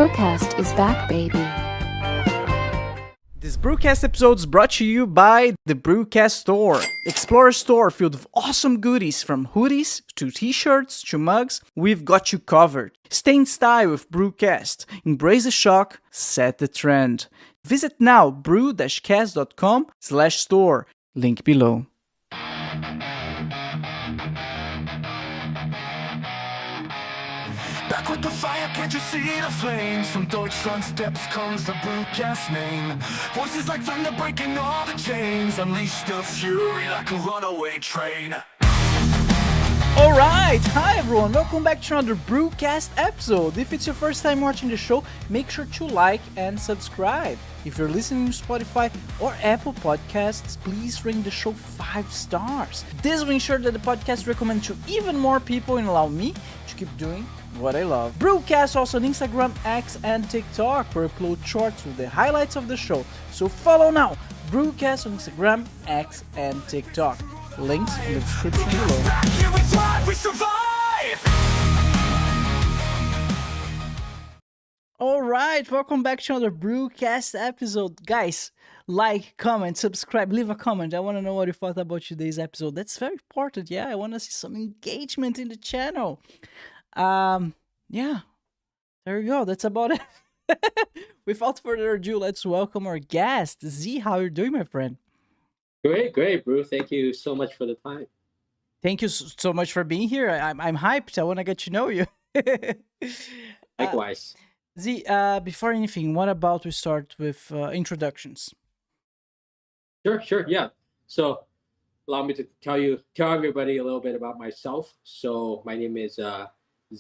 BruCast is back, baby. This BruCast episode is brought to you by the BruCast Store. Explore a store filled with awesome goodies from hoodies to t-shirts to mugs. We've got you covered. Stay in style with BruCast. Embrace the shock, set the trend. Visit now bru-cast.com/store. Link below. Back with the fire, can't you see the flames? From Deutschland steps comes the BruCast name. Voices like thunder breaking all the chains. Unleash the fury like a runaway train. Alright, hi everyone, welcome back to another BruCast episode. If it's your first time watching the show, make sure to like and subscribe. If you're listening to Spotify or Apple Podcasts, please rate the show 5 stars. This will ensure that the podcast recommends to even more people and allow me to keep doing what I love. BruCast also on Instagram, X, and TikTok where I upload shorts with the highlights of the show. So follow now, BruCast on Instagram, X, and TikTok. Links in the description below. Here we thrive, we survive. Alright, welcome back to another BruCast episode. Guys, like, comment, subscribe, leave a comment. I want to know what you thought about today's episode. That's very important, yeah. I want to see some engagement in the channel. Yeah, there you go. That's about it. Without further ado, let's welcome our guest. Z, how are you doing, my friend? Great, Bru. Thank you so much for the time. Thank you so much for being here. I'm hyped. I want to get to know you. Likewise. Z, before anything, what about we start with introductions? Sure, yeah. So allow me to tell everybody a little bit about myself. So my name is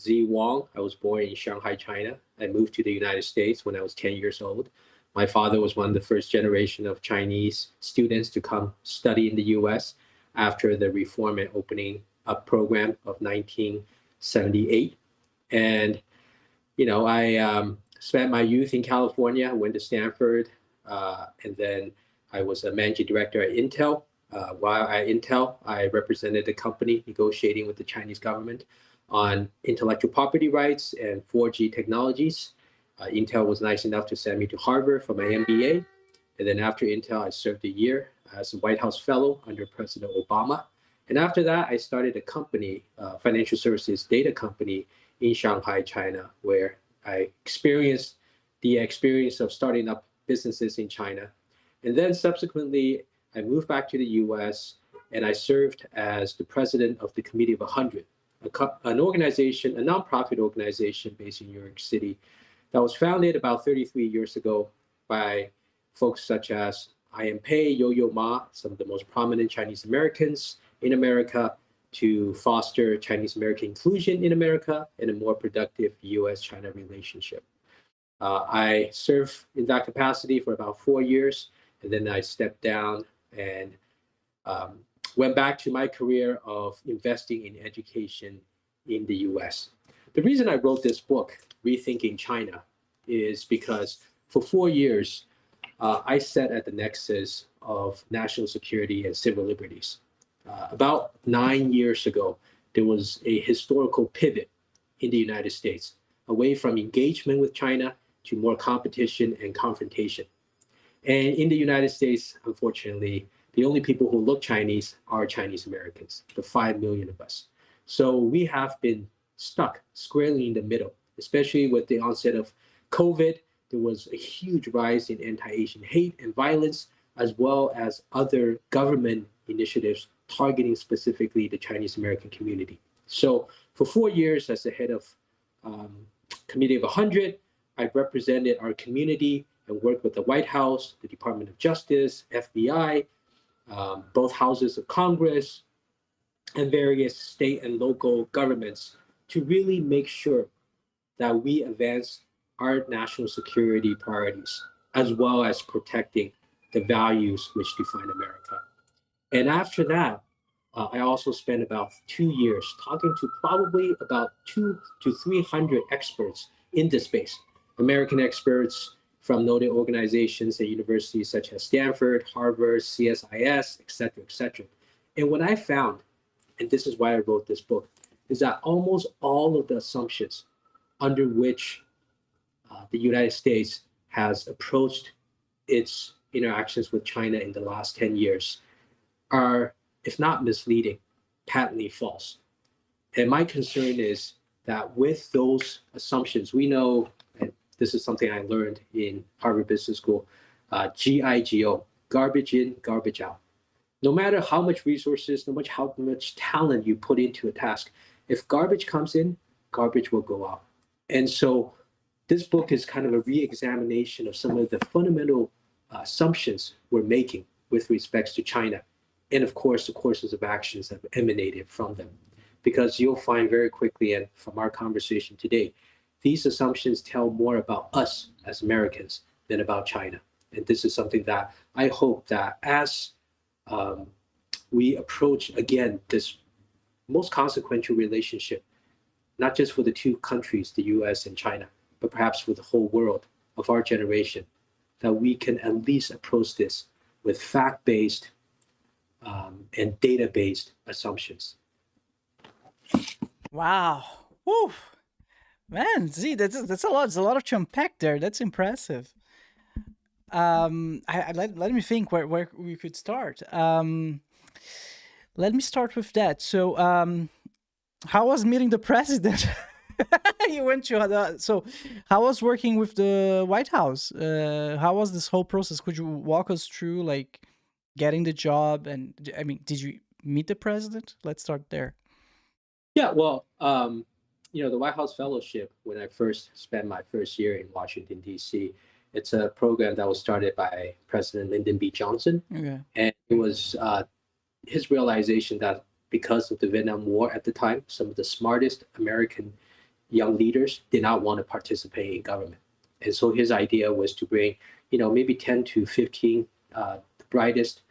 Huang. I was born in Shanghai, China. I moved to the United States when I was 10 years old. My father was one of the first generation of Chinese students to come study in the U.S. after the Reform and Opening Up program of 1978. And, I spent my youth in California, went to Stanford, and then I was a managing director at Intel. While at Intel, I represented the company negotiating with the Chinese government on intellectual property rights and 4G technologies. Intel was nice enough to send me to Harvard for my MBA. And then after Intel, I served a year as a White House fellow under President Obama. And after that, I started a company, financial services data company in Shanghai, China, where I experienced the experience of starting up businesses in China. And then subsequently, I moved back to the US and I served as the president of the Committee of 100, an organization, a nonprofit organization based in New York City that was founded about 33 years ago by folks such as I.M. Pei, Yo-Yo Ma, some of the most prominent Chinese Americans in America, to foster Chinese American inclusion in America and a more productive US-China relationship. I served in that capacity for about 4 years, and then I stepped down and went back to my career of investing in education in the US. The reason I wrote this book, Rethinking China, is because for 4 years, I sat at the nexus of national security and civil liberties. About 9 years ago, there was a historical pivot in the United States, away from engagement with China to more competition and confrontation. And in the United States, unfortunately, the only people who look Chinese are Chinese Americans, the 5 million of us. So we have been stuck squarely in the middle, especially with the onset of COVID. There was a huge rise in anti-Asian hate and violence, as well as other government initiatives targeting specifically the Chinese American community. So for 4 years as the head of Committee of 100, I represented our community and worked with the White House, the Department of Justice, FBI, both houses of Congress, and various state and local governments to really make sure that we advance our national security priorities, as well as protecting the values which define America. And after that, I also spent about 2 years talking to probably about 200 to 300 experts in this space, American experts from noted organizations and universities such as Stanford, Harvard, CSIS, et cetera, et cetera. And what I found, and this is why I wrote this book, is that almost all of the assumptions under which the United States has approached its interactions with China in the last 10 years are, if not misleading, patently false. And my concern is that with those assumptions, we know, and this is something I learned in Harvard Business School, GIGO, garbage in, garbage out. No matter how much resources, no matter how much talent you put into a task, if garbage comes in, garbage will go out. And so this book is kind of a re-examination of some of the fundamental assumptions we're making with respects to China. And of course, the courses of actions that emanated from them. Because you'll find very quickly, and from our conversation today, these assumptions tell more about us as Americans than about China. And this is something that I hope that as we approach, again, this most consequential relationship, not just for the two countries, the US and China, but perhaps for the whole world of our generation, that we can at least approach this with fact-based and data-based assumptions. Wow. Woo. Man, Z, that's a lot. There's a lot to unpack there. That's impressive. Let me think where we could start. Let me start with that. So, how was meeting the president? You went to so how was working with the White House? How was this whole process? Could you walk us through like getting the job? And I mean, did you meet the president? Let's start there. Yeah, well, the White House Fellowship, when I first spent my first year in Washington, D.C., it's a program that was started by President Lyndon B. Johnson. Okay. And it was his realization that because of the Vietnam War at the time, some of the smartest American young leaders did not want to participate in government. And so his idea was to bring, maybe 10 to 15 the brightest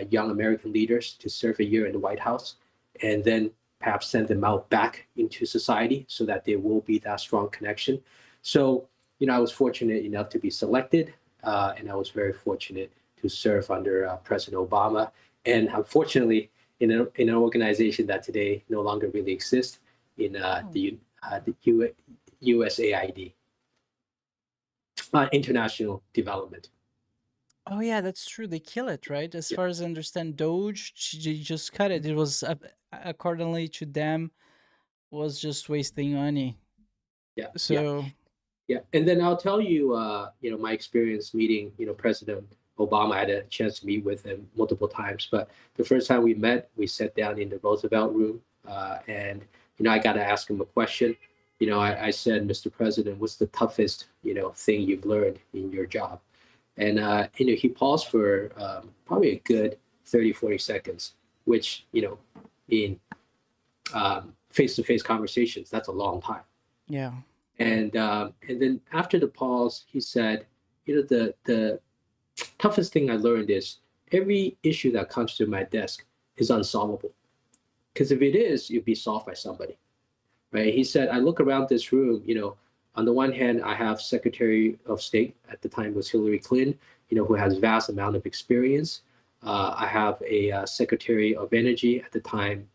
young American leaders to serve a year in the White House, and then perhaps send them out back into society so that there will be that strong connection. So, I was fortunate enough to be selected, and I was very fortunate to serve under President Obama. And unfortunately, in an organization that today no longer really exists, in the USAID, International Development. Oh yeah, that's true. They kill it, right? As far as I understand, Doge, they just cut it. It was accordingly to them was just wasting money. Yeah. So. Yeah, and then I'll tell you, my experience meeting, President Obama. I had a chance to meet with him multiple times, but the first time we met, we sat down in the Roosevelt room, and I got to ask him a question. I said, Mr. President, what's the toughest, thing you've learned in your job? And he paused for probably a good 30, 40 seconds, which in face-to-face conversations, that's a long time. Yeah. And then after the pause, he said, the toughest thing I learned is every issue that comes to my desk is unsolvable. Because if it is, it'd be solved by somebody, right? He said, I look around this room, on the one hand, I have Secretary of State, at the time was Hillary Clinton, who has vast amount of experience. I have a Secretary of Energy at the time,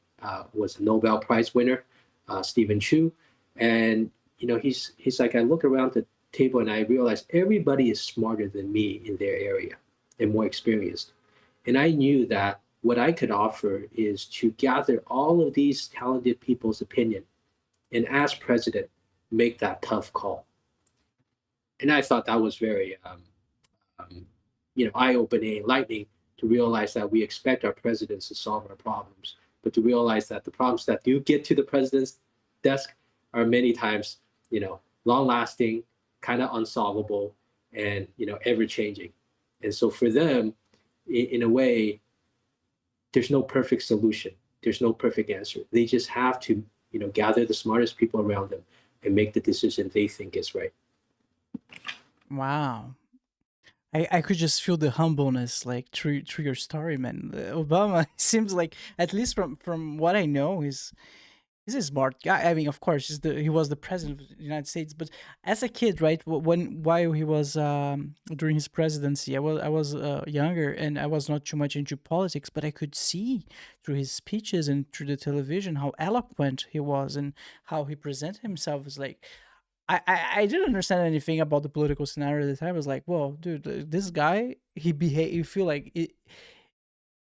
was a Nobel Prize winner, Stephen Chu. And he's like, I look around the table and I realize everybody is smarter than me in their area and more experienced. And I knew that what I could offer is to gather all of these talented people's opinion and as president, make that tough call. And I thought that was very, eye-opening, enlightening to realize that we expect our presidents to solve our problems, but to realize that the problems that do get to the president's desk are many times, long-lasting, kind of unsolvable, and ever-changing. And so for them, in a way, there's no perfect solution. There's no perfect answer. They just have to, gather the smartest people around them and make the decision they think is right. Wow. I could just feel the humbleness like through your story, man. Obama seems like, at least from what I know, he's a smart guy. I mean, of course, he was the president of the United States. But as a kid, right, while he was during his presidency, I was younger and I was not too much into politics, but I could see through his speeches and through the television how eloquent he was and how he presented himself as like, I didn't understand anything about the political scenario at the time. I was like, whoa, dude, this guy, you feel like it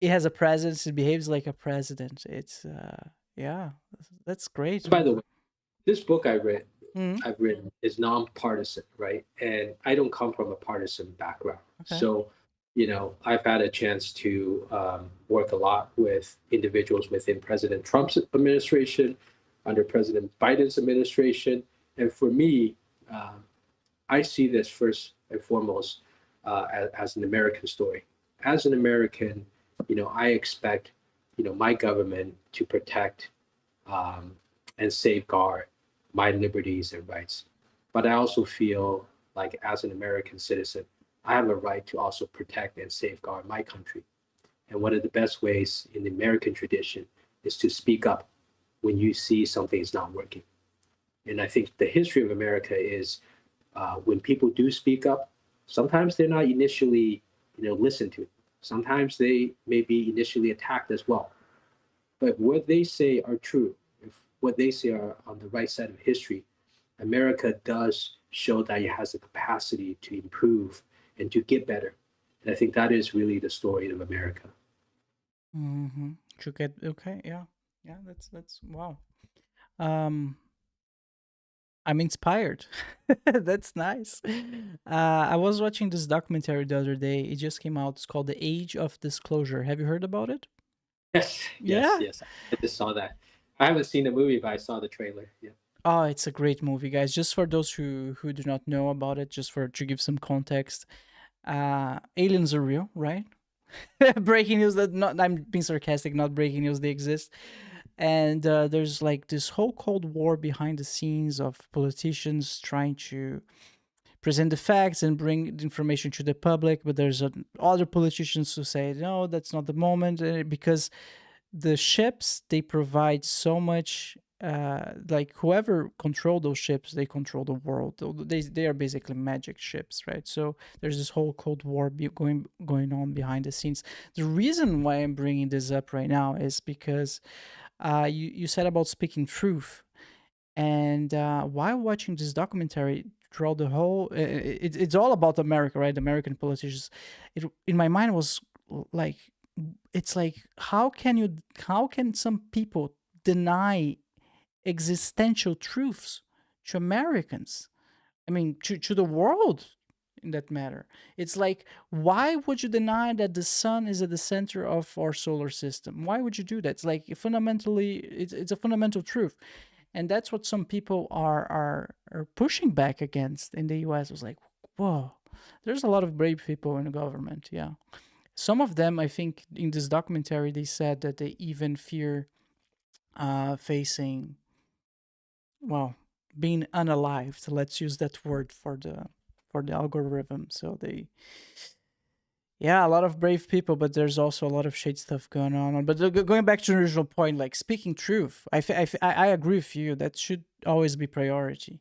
has a presence, it behaves like a president. It's yeah, that's great. By the way, this book Mhm. I've written is nonpartisan, right? And I don't come from a partisan background. Okay. So, I've had a chance to work a lot with individuals within President Trump's administration, under President Biden's administration. And for me, um, I see this first and foremost as an American story. As an American, I expect, my government to protect um, and safeguard my liberties and rights. But I also feel like as an American citizen, I have a right to also protect and safeguard my country. And one of the best ways in the American tradition is to speak up when you see something is not working. And I think the history of America is when people do speak up, sometimes they're not initially, listened to. Sometimes they may be initially attacked as well. But if what they say are true, if what they say are on the right side of history, America does show that it has the capacity to improve and to get better. And I think that is really the story of America. Mm-hmm. To get okay, yeah, yeah. That's wow. Um, I'm inspired. That's nice. I was watching this documentary the other day. It just came out. It's called The Age of Disclosure. Have you heard about it? Yes, yes, Yeah. yes. I just saw that. I haven't seen the movie, but I saw the trailer. Yeah. Oh, it's a great movie, guys. Just for those who do not know about it, just for to give some context, aliens are real, right? Breaking news that not I'm being sarcastic, not breaking news, they exist. And there's like this whole Cold War behind the scenes of politicians trying to present the facts and bring the information to the public, but there's other politicians who say no, that's not the moment, because the ships they provide so much, like whoever control those ships, they control the world. They are basically magic ships, right? So there's this whole Cold War going on behind the scenes. The reason why I'm bringing this up right now is because you said about speaking truth, and while watching this documentary throughout the whole, it's all about America, right? American politicians. It in my mind was like, it's like how can some people deny existential truths to Americans? I mean, to the world in that matter. It's like, why would you deny that the sun is at the center of our solar system? Why would you do that? It's like fundamentally, it's a fundamental truth, and that's what some people are pushing back against in the U.S. It was like, whoa, there's a lot of brave people in the government, yeah. Some of them, I think, in this documentary, they said that they even fear facing, well, being unalived. Let's use that word for the algorithm. So they, yeah, a lot of brave people, but there's also a lot of shade stuff going on. But going back to the original point, like speaking truth, I agree with you. That should always be priority.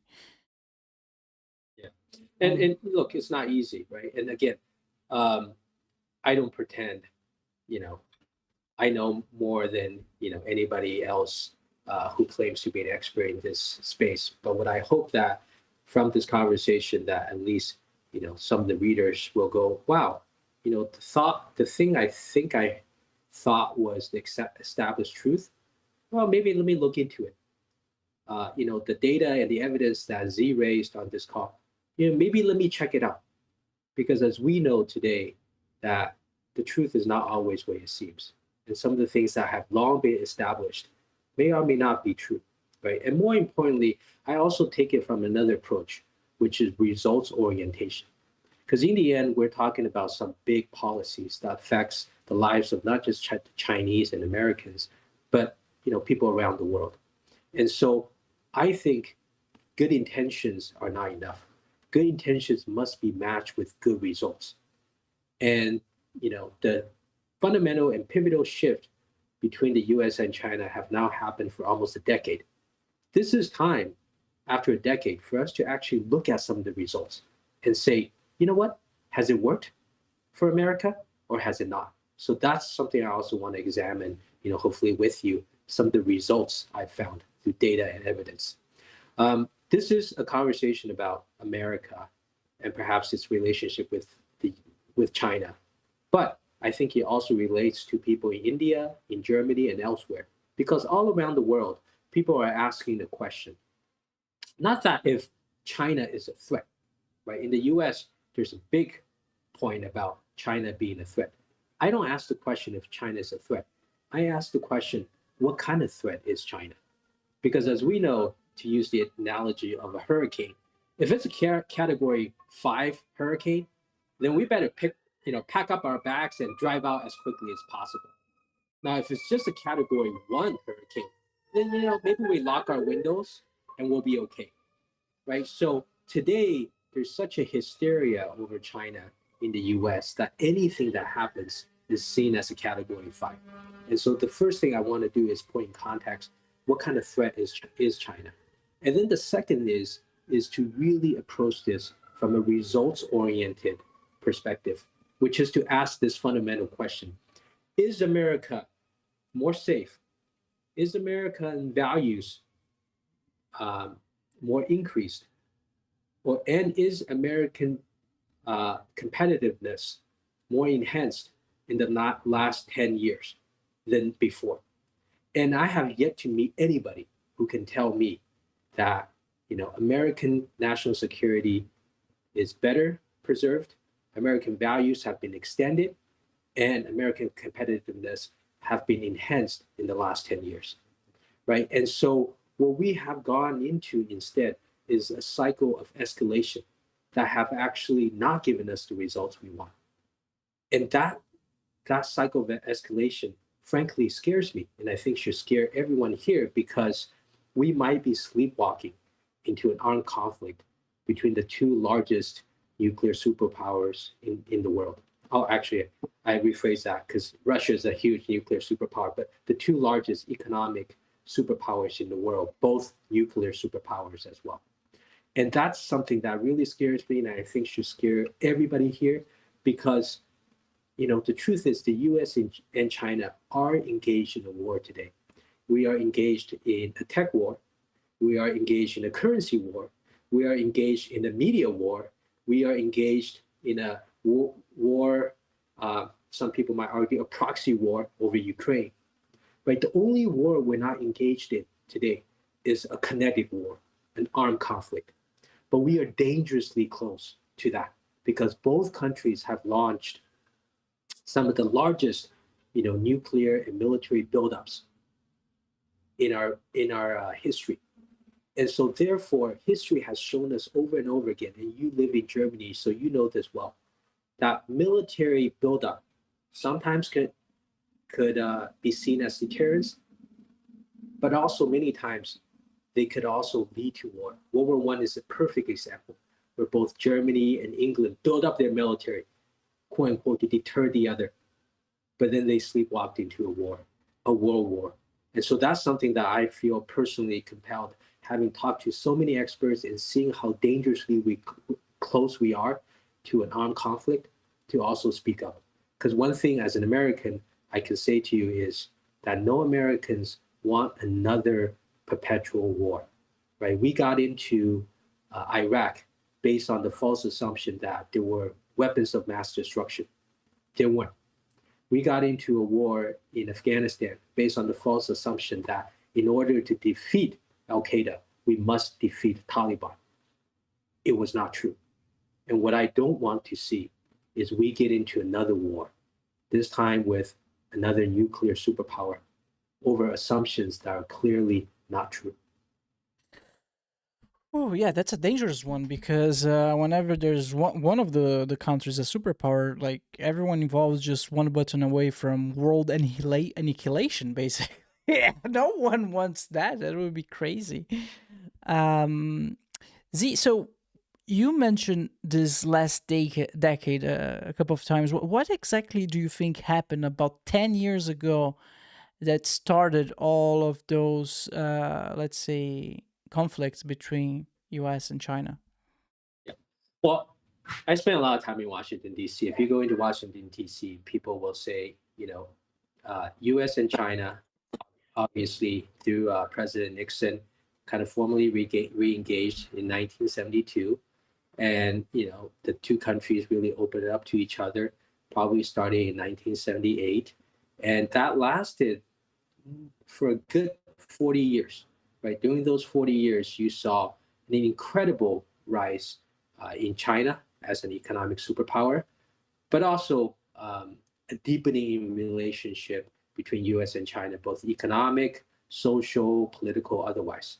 Yeah. And look, it's not easy, right? And again, um, I don't pretend, you know, I know more than anybody else who claims to be an expert in this space. But what I hope that from this conversation, that at least some of the readers will go, wow, the thing I think I thought was the established truth. Well, maybe let me look into it. The data and the evidence that Z raised on this call. Maybe let me check it out, because as we know today, that the truth is not always what it seems, and some of the things that have long been established may or may not be true, right? And more importantly, I also take it from another approach, which is results orientation, because in the end, we're talking about some big policies that affects the lives of not just Chinese and Americans, but people around the world. And so I think good intentions are not enough. Good intentions must be matched with good results. And the fundamental and pivotal shift between the US and China have now happened for almost a decade. This is time, after a decade, for us to actually look at some of the results and say, you know what, has it worked for America or has it not? So that's something I also want to examine, hopefully with you, some of the results I've found through data and evidence. this is a conversation about America and perhaps its relationship with China. But I think it also relates to people in India, in Germany, and elsewhere. Because all around the world, people are asking the question, not that if China is a threat, right? In the US, there's a big point about China being a threat. I don't ask the question if China is a threat. I ask the question, what kind of threat is China? Because as we know, to use the analogy of a hurricane, if it's a category 5 hurricane, then we better pack up our bags and drive out as quickly as possible. Now, if it's just a category 1 hurricane, then maybe we lock our windows and we'll be okay, right? So today there's such a hysteria over China in the US that anything that happens is seen as a category 5. And so the first thing I want to do is put in context what kind of threat is China. And then the second is to really approach this from a results-oriented perspective, which is to ask this fundamental question. Is America more safe? Is American values more increased? And is American competitiveness more enhanced in the last 10 years than before? And I have yet to meet anybody who can tell me that American national security is better preserved, American values have been extended, and American competitiveness have been enhanced in the last 10 years, right? And so what we have gone into instead is a cycle of escalation that have actually not given us the results we want. And that cycle of escalation, frankly, scares me, and I think should scare everyone here, because we might be sleepwalking into an armed conflict between the two largest nuclear superpowers in the world. Oh, actually, I rephrase that, because Russia is a huge nuclear superpower, but the two largest economic superpowers in the world, both nuclear superpowers as well. And that's something that really scares me, and I think should scare everybody here, because the truth is the US and China are engaged in a war today. We are engaged in a tech war. We are engaged in a currency war. We are engaged in a media war. We are engaged in a war, some people might argue, a proxy war over Ukraine. Right? The only war we're not engaged in today is a kinetic war, an armed conflict. But we are dangerously close to that, because both countries have launched some of the largest, nuclear and military buildups in our history. And so therefore, history has shown us over and over again, and you live in Germany, so you know this well, that military buildup sometimes could be seen as deterrence, but also many times they could also lead to war. World War I is a perfect example, where both Germany and England built up their military, quote unquote, to deter the other, but then they sleepwalked into a world war. And so that's something that I feel personally compelled, having talked to so many experts and seeing how dangerously close we are to an armed conflict, to also speak up. Because one thing as an American I can say to you is that no Americans want another perpetual war, right? We got into Iraq based on the false assumption that there were weapons of mass destruction. There weren't. We got into a war in Afghanistan based on the false assumption that in order to defeat Al-Qaeda, we must defeat Taliban. It was not true. And what I don't want to see is we get into another war, this time with another nuclear superpower, over assumptions that are clearly not true. Oh yeah, that's a dangerous one, because whenever there's one of the countries a superpower, like everyone involved is just one button away from world annihilation, basically. Yeah, no one wants that. That would be crazy. Um, so you mentioned this last decade a couple of times. What exactly do you think happened about 10 years ago that started all of those, let's say, conflicts between US and China? Yeah. Well, I spent a lot of time in Washington, D.C. If you go into Washington, D.C., people will say, US and China, obviously through President Nixon, kind of formally re-engaged in 1972. And, the two countries really opened up to each other, probably starting in 1978. And that lasted for a good 40 years, right? During those 40 years, you saw an incredible rise in China as an economic superpower, but also a deepening relationship between US and China, both economic, social, political, otherwise.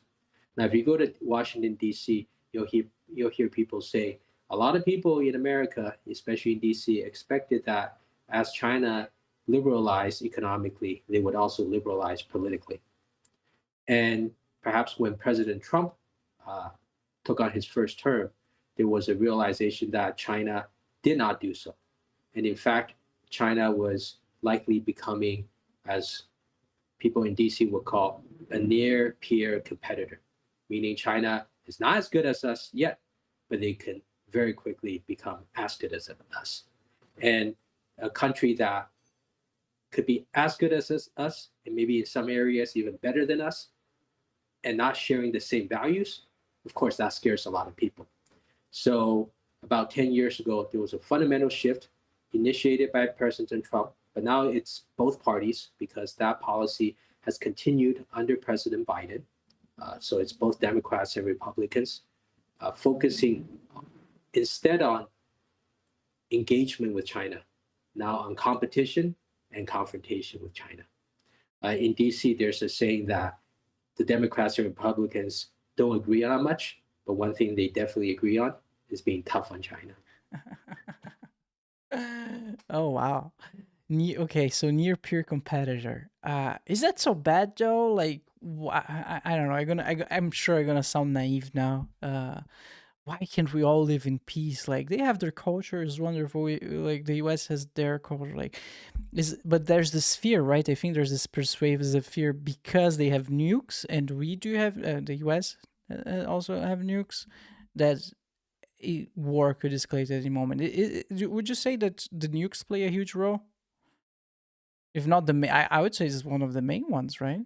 Now, if you go to Washington, D.C., you'll hear people say, a lot of people in America, especially in D.C., expected that as China liberalized economically, they would also liberalize politically. And perhaps when President Trump took on his first term, there was a realization that China did not do so. And in fact, China was likely becoming, as people in DC would call, a near peer competitor, meaning China is not as good as us yet, but they can very quickly become as good as us. And a country that could be as good as us, and maybe in some areas even better than us, and not sharing the same values, of course, that scares a lot of people. So about 10 years ago, there was a fundamental shift initiated by President Trump, but now it's both parties because that policy has continued under President Biden. So it's both Democrats and Republicans focusing instead on engagement with China, now on competition and confrontation with China. In DC, there's a saying that the Democrats and Republicans don't agree on much, but one thing they definitely agree on is being tough on China. Oh wow. Okay, so near peer competitor. Is that so bad though? Like, I don't know. I'm sure I'm gonna sound naive now. Why can't we all live in peace? Like, they have their culture is wonderful. Like the U.S. has their culture. Like, but there's this fear, right? I think there's this persuasive fear because they have nukes, and we do have the U.S. Also have nukes. That war could escalate at any moment. Would you say that the nukes play a huge role? If not the main, I would say it's one of the main ones, right?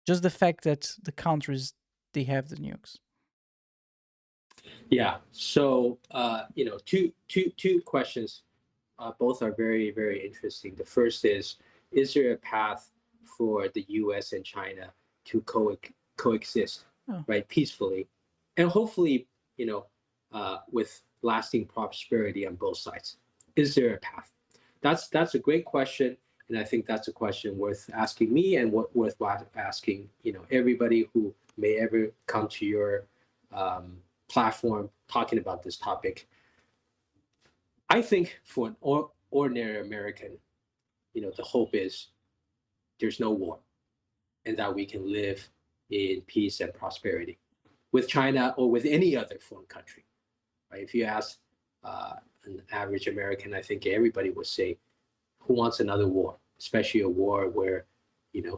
Just the fact that the countries they have the nukes. Yeah. So two questions. Both are very, very interesting. The first is there a path for the U.S. and China to coexist, right, peacefully, and hopefully, with lasting prosperity on both sides? Is there a path? That's a great question, and I think that's a question worth asking me and worth asking everybody who may ever come to your platform talking about this topic. I think for an ordinary American, the hope is there's no war and that we can live in peace and prosperity with China or with any other foreign country. Right? If you ask an average American, I think everybody would say, who wants another war, especially a war where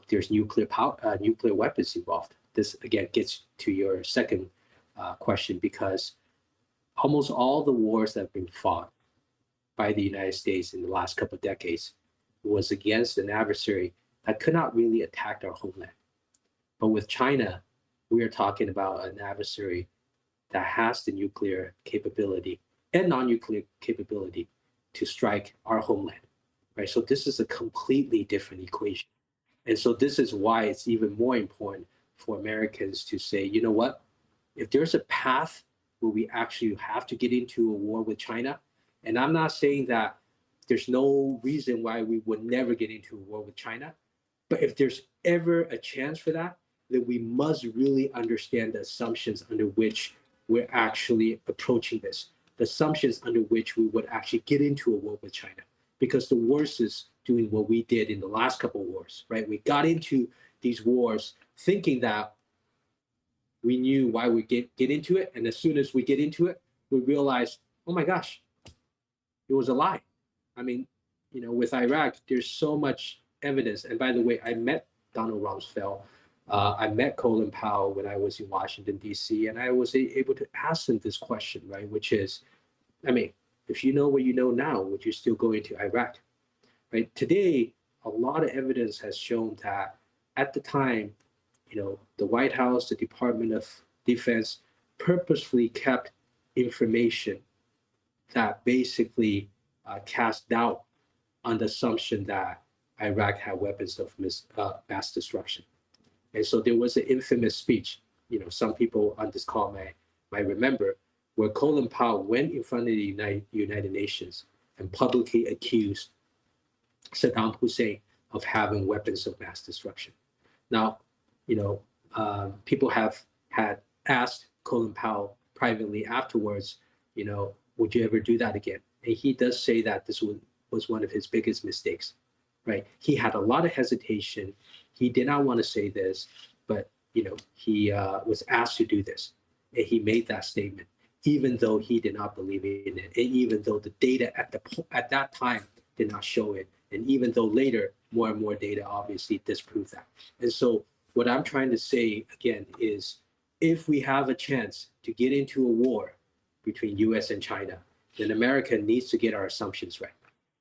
there's nuclear weapons involved? This again gets to your second question, because almost all the wars that have been fought by the United States in the last couple of decades was against an adversary that could not really attack our homeland. But with China, we are talking about an adversary that has the nuclear capability and non-nuclear capability to strike our homeland, right? So this is a completely different equation. And so this is why it's even more important for Americans to say, you know what, if there's a path where we actually have to get into a war with China, and I'm not saying that there's no reason why we would never get into a war with China, but if there's ever a chance for that, then we must really understand the assumptions under which we're actually approaching this, the assumptions under which we would actually get into a war with China. Because the worst is doing what we did in the last couple of wars, right? We got into these wars thinking that we knew why we get into it. And as soon as we get into it, we realize, oh my gosh, it was a lie. I mean, with Iraq, there's so much evidence. And by the way, I met Donald Rumsfeld. I met Colin Powell when I was in Washington, D.C., and I was able to ask them this question, right? Which is, I mean, if you know what you know now, would you still go into Iraq, right? Today, a lot of evidence has shown that at the time, the White House, the Department of Defense purposefully kept information that basically cast doubt on the assumption that Iraq had weapons of mass destruction. And so there was an infamous speech, some people on this call might remember, where Colin Powell went in front of the United Nations and publicly accused Saddam Hussein of having weapons of mass destruction. Now, people had asked Colin Powell privately afterwards, would you ever do that again? And he does say that this was one of his biggest mistakes, right? He had a lot of hesitation. He did not want to say this, but he was asked to do this, and he made that statement, even though he did not believe in it, and even though the data at that time did not show it, and even though later more and more data obviously disproved that. And so what I'm trying to say again is, if we have a chance to get into a war between U.S. and China, then America needs to get our assumptions right,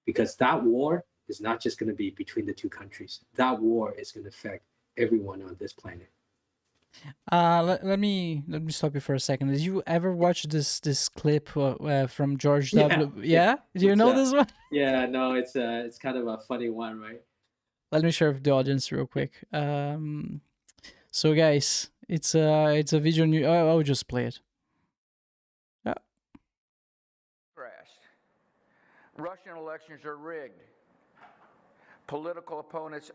because that war is not just going to be between the two countries. That war is going to affect everyone on this planet. Let me stop you for a second. Did you ever watch this clip from George W? Yeah? Do you know this one? Yeah, no, it's kind of a funny one, right? Let me share with the audience real quick. So guys, it's a video. I'll just play it. Yeah. Russian elections are rigged. Political opponents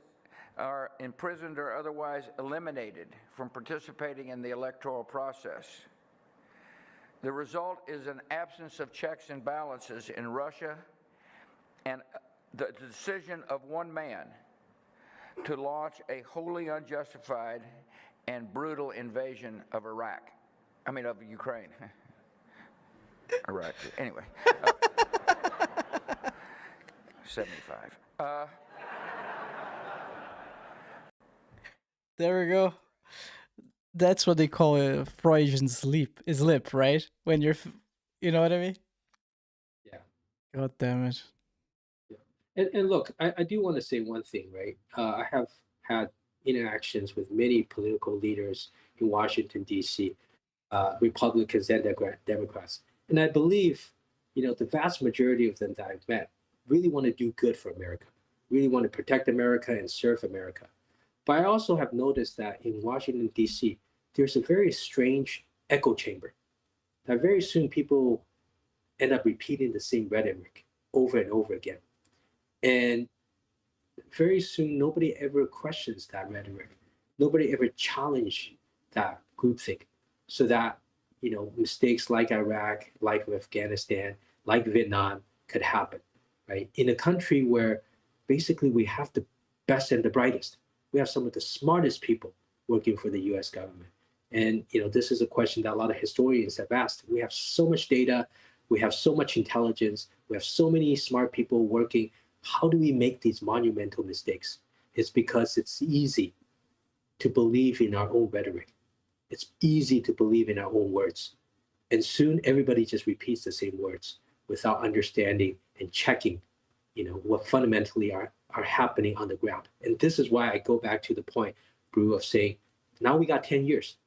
are imprisoned or otherwise eliminated from participating in the electoral process. The result is an absence of checks and balances in Russia, and the decision of one man to launch a wholly unjustified and brutal invasion of Ukraine. Iraq. Anyway. 75. There we go. That's what they call a Freudian slip, right? When you know what I mean? Yeah. God damn it. Yeah. And look, I do want to say one thing, right? I have had interactions with many political leaders in Washington, D.C., Republicans and Democrats. And I believe, the vast majority of them that I've met really want to do good for America, really want to protect America and serve America. But I also have noticed that in Washington, D.C., there's a very strange echo chamber, that very soon people end up repeating the same rhetoric over and over again. And very soon, nobody ever questions that rhetoric. Nobody ever challenged that groupthink, so that, mistakes like Iraq, like Afghanistan, like Vietnam could happen, right? In a country where basically we have the best and the brightest. We have some of the smartest people working for the U.S. government. And, this is a question that a lot of historians have asked. We have so much data. We have so much intelligence. We have so many smart people working. How do we make these monumental mistakes? It's because it's easy to believe in our own rhetoric. It's easy to believe in our own words. And soon everybody just repeats the same words without understanding and checking, what fundamentally are happening on the ground. And this is why I go back to the point, Bru, of saying, now we got 10 years.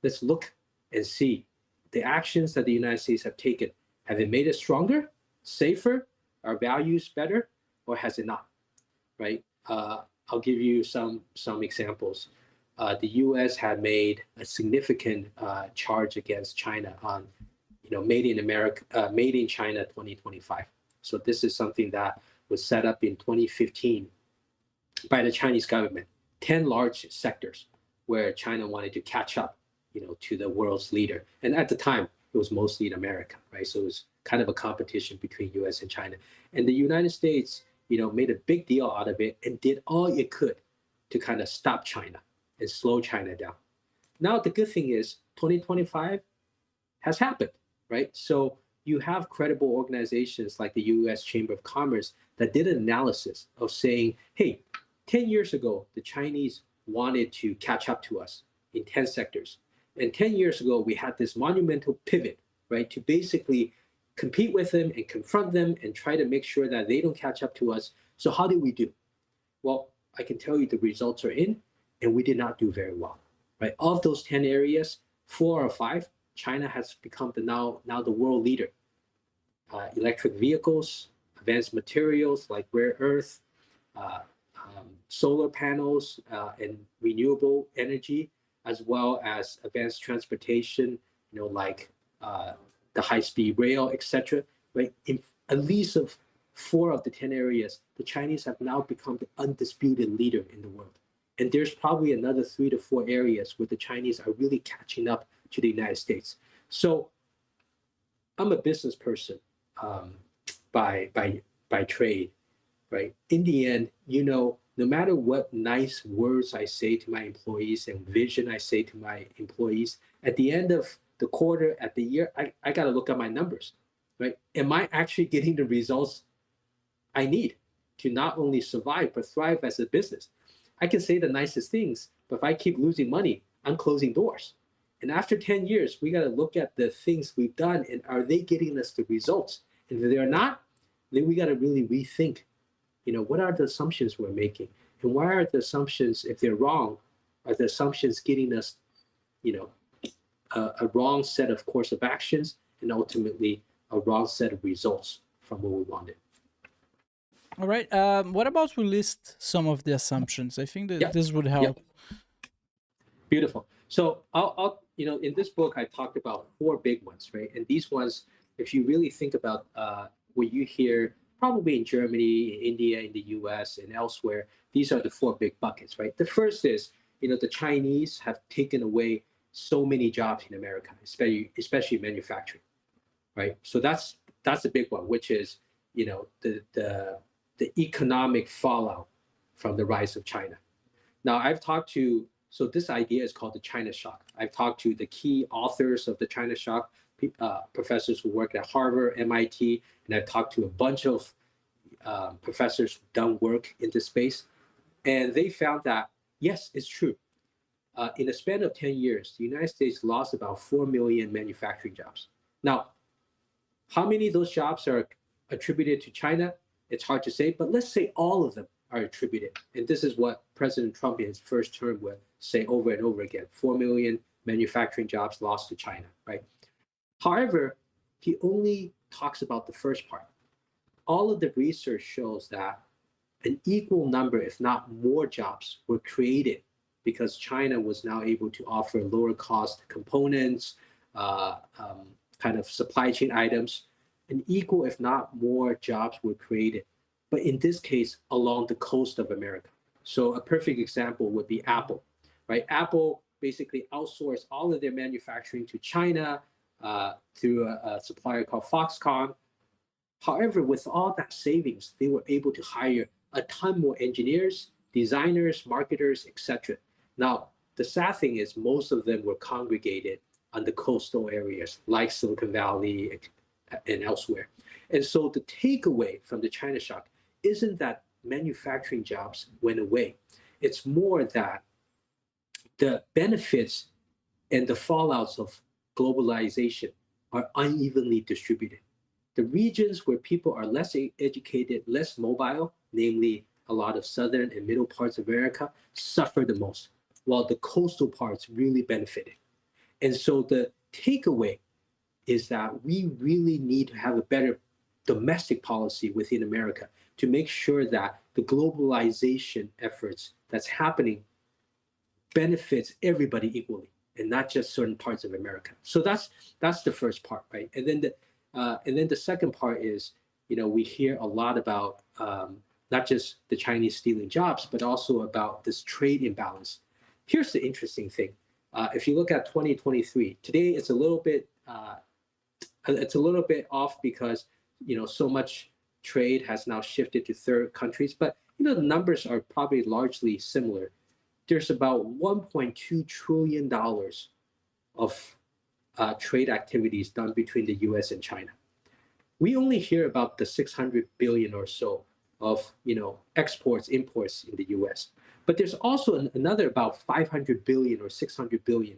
Let's look and see the actions that the United States have taken. Have it made us stronger, safer, our values better, or has it not, right? I'll give you some examples. The U.S. had made a significant charge against China on, Made in China 2025. So this is something that was set up in 2015 by the Chinese government. 10 large sectors where China wanted to catch up, to the world's leader. And at the time, it was mostly in America, right? So it was kind of a competition between U.S. and China. And the United States, made a big deal out of it and did all it could to kind of stop China and slow China down. Now, the good thing is 2025 has happened, right? So you have credible organizations like the U.S. Chamber of Commerce that did an analysis of saying, hey, 10 years ago, the Chinese wanted to catch up to us in 10 sectors. And 10 years ago, we had this monumental pivot, right, to basically compete with them and confront them and try to make sure that they don't catch up to us. So how did we do? Well, I can tell you the results are in, and we did not do very well. right? Of those 10 areas, 4 or 5, China has become now the world leader. Electric vehicles, advanced materials like rare earth, solar panels, and renewable energy, as well as advanced transportation, like the high-speed rail, etc. Right? In at least of 4 of the 10 areas, the Chinese have now become the undisputed leader in the world. And there's probably another 3 to 4 areas where the Chinese are really catching up to the United States. So I'm a business person by trade, right? In the end, no matter what nice words I say to my employees and vision I say to my employees, at the end of the quarter, at the year, I got to look at my numbers, right? Am I actually getting the results I need to not only survive, but thrive as a business? I can say the nicest things, but if I keep losing money, I'm closing doors. And after 10 years, we got to look at the things we've done and are they getting us the results? And if they're not, then we got to really rethink, what are the assumptions we're making? And why are the assumptions, if they're wrong, are the assumptions getting us, a wrong set of course of actions and ultimately a wrong set of results from what we wanted? All right. What about we list some of the assumptions? I think that this would help. Beautiful. So I'll in this book, I talked about 4 big ones, right? And these ones, if you really think about what you hear probably in Germany, in India, in the US, and elsewhere, these are the 4 big buckets, right? The first is, the Chinese have taken away so many jobs in America, especially manufacturing, right? So that's a big one, which is, the economic fallout from the rise of China. Now, so this idea is called the China shock. I've talked to the key authors of the China shock, professors who work at Harvard, MIT, and I've talked to a bunch of professors who've done work in this space. And they found that, yes, it's true. In a span of 10 years, the United States lost about 4 million manufacturing jobs. Now, how many of those jobs are attributed to China? It's hard to say, but let's say all of them are attributed. And this is what President Trump in his first term would say over and over again: 4 million manufacturing jobs lost to China, right? However, he only talks about the first part. All of the research shows that an equal number, if not more, jobs were created because China was now able to offer lower cost components, kind of supply chain items. An equal, if not more, jobs were created, but in this case, along the coast of America. So a perfect example would be Apple, right? Apple basically outsourced all of their manufacturing to China through a supplier called Foxconn. However, with all that savings, they were able to hire a ton more engineers, designers, marketers, etc. Now, the sad thing is most of them were congregated on the coastal areas like Silicon Valley and elsewhere. And so the takeaway from the China shock isn't that manufacturing jobs went away. It's more that the benefits and the fallouts of globalization are unevenly distributed. The regions where people are less educated, less mobile, namely a lot of southern and middle parts of America, suffer the most, while the coastal parts really benefited. And so the takeaway is that we really need to have a better domestic policy within America to make sure that the globalization efforts that's happening benefits everybody equally and not just certain parts of America. So that's the first part, right? And then the second part is, we hear a lot about not just the Chinese stealing jobs, but also about this trade imbalance. Here's the interesting thing. If you look at 2023, today it's a little bit off because so much trade has now shifted to third countries, but the numbers are probably largely similar. There's about $1.2 trillion of trade activities done between the US and China. We only hear about the 600 billion or so of exports, imports in the US. But there's also another about 500 billion or 600 billion.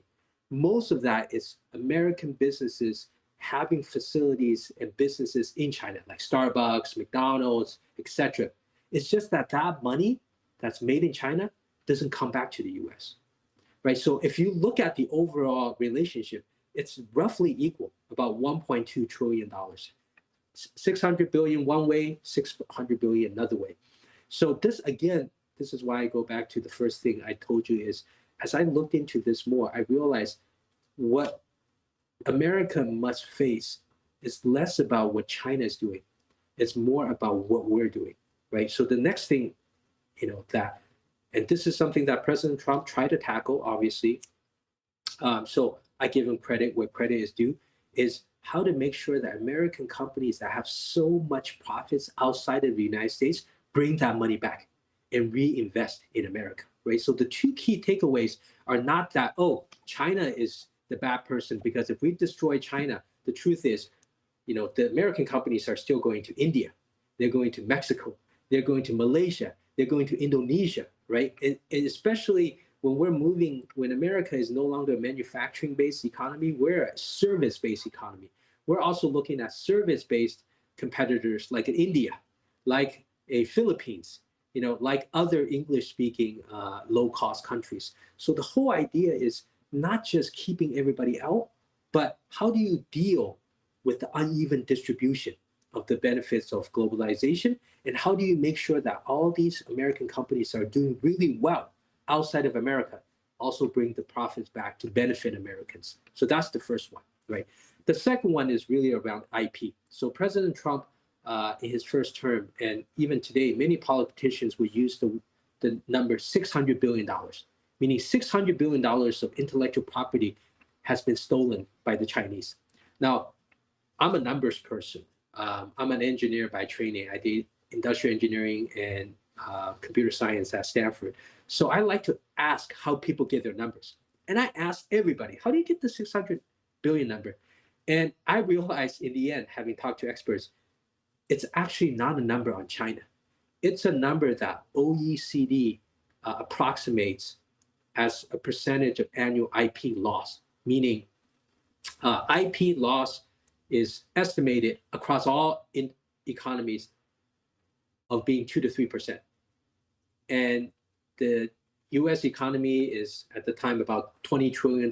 Most of that is American businesses having facilities and businesses in China, like Starbucks, McDonald's, etc. It's just that money that's made in China doesn't come back to the US. right? So if you look at the overall relationship, it's roughly equal, about $1.2 trillion. 600 billion one way, 600 billion another way. So this, again, this is why I go back to the first thing I told you is, as I looked into this more, I realized what America must face is less about what China is doing. It's more about what we're doing, right? So the next thing, and this is something that President Trump tried to tackle, obviously. So I give him credit where credit is due, is how to make sure that American companies that have so much profits outside of the United States bring that money back and reinvest in America, right? So the two key takeaways are not that, oh, China is the bad person, because if we destroy China, the truth is, the American companies are still going to India, they're going to Mexico, they're going to Malaysia, they're going to Indonesia, right? And especially when America is no longer a manufacturing-based economy, we're a service-based economy. We're also looking at service-based competitors like India, like a Philippines, like other English-speaking low-cost countries. So the whole idea is not just keeping everybody out, but how do you deal with the uneven distribution of the benefits of globalization? And how do you make sure that all these American companies are doing really well outside of America, also bring the profits back to benefit Americans? So that's the first one, right? The second one is really around IP. So President Trump, in his first term, and even today, many politicians will use the number $600 billion, meaning $600 billion of intellectual property has been stolen by the Chinese. Now, I'm a numbers person. I'm an engineer by training. I did industrial engineering and computer science at Stanford. So I like to ask how people get their numbers. And I asked everybody, how do you get the 600 billion number? And I realized in the end, having talked to experts, it's actually not a number on China. It's a number that OECD approximates as a percentage of annual IP loss, meaning IP loss is estimated across all economies of being 2 to 3%. And the US economy is at the time about $20 trillion.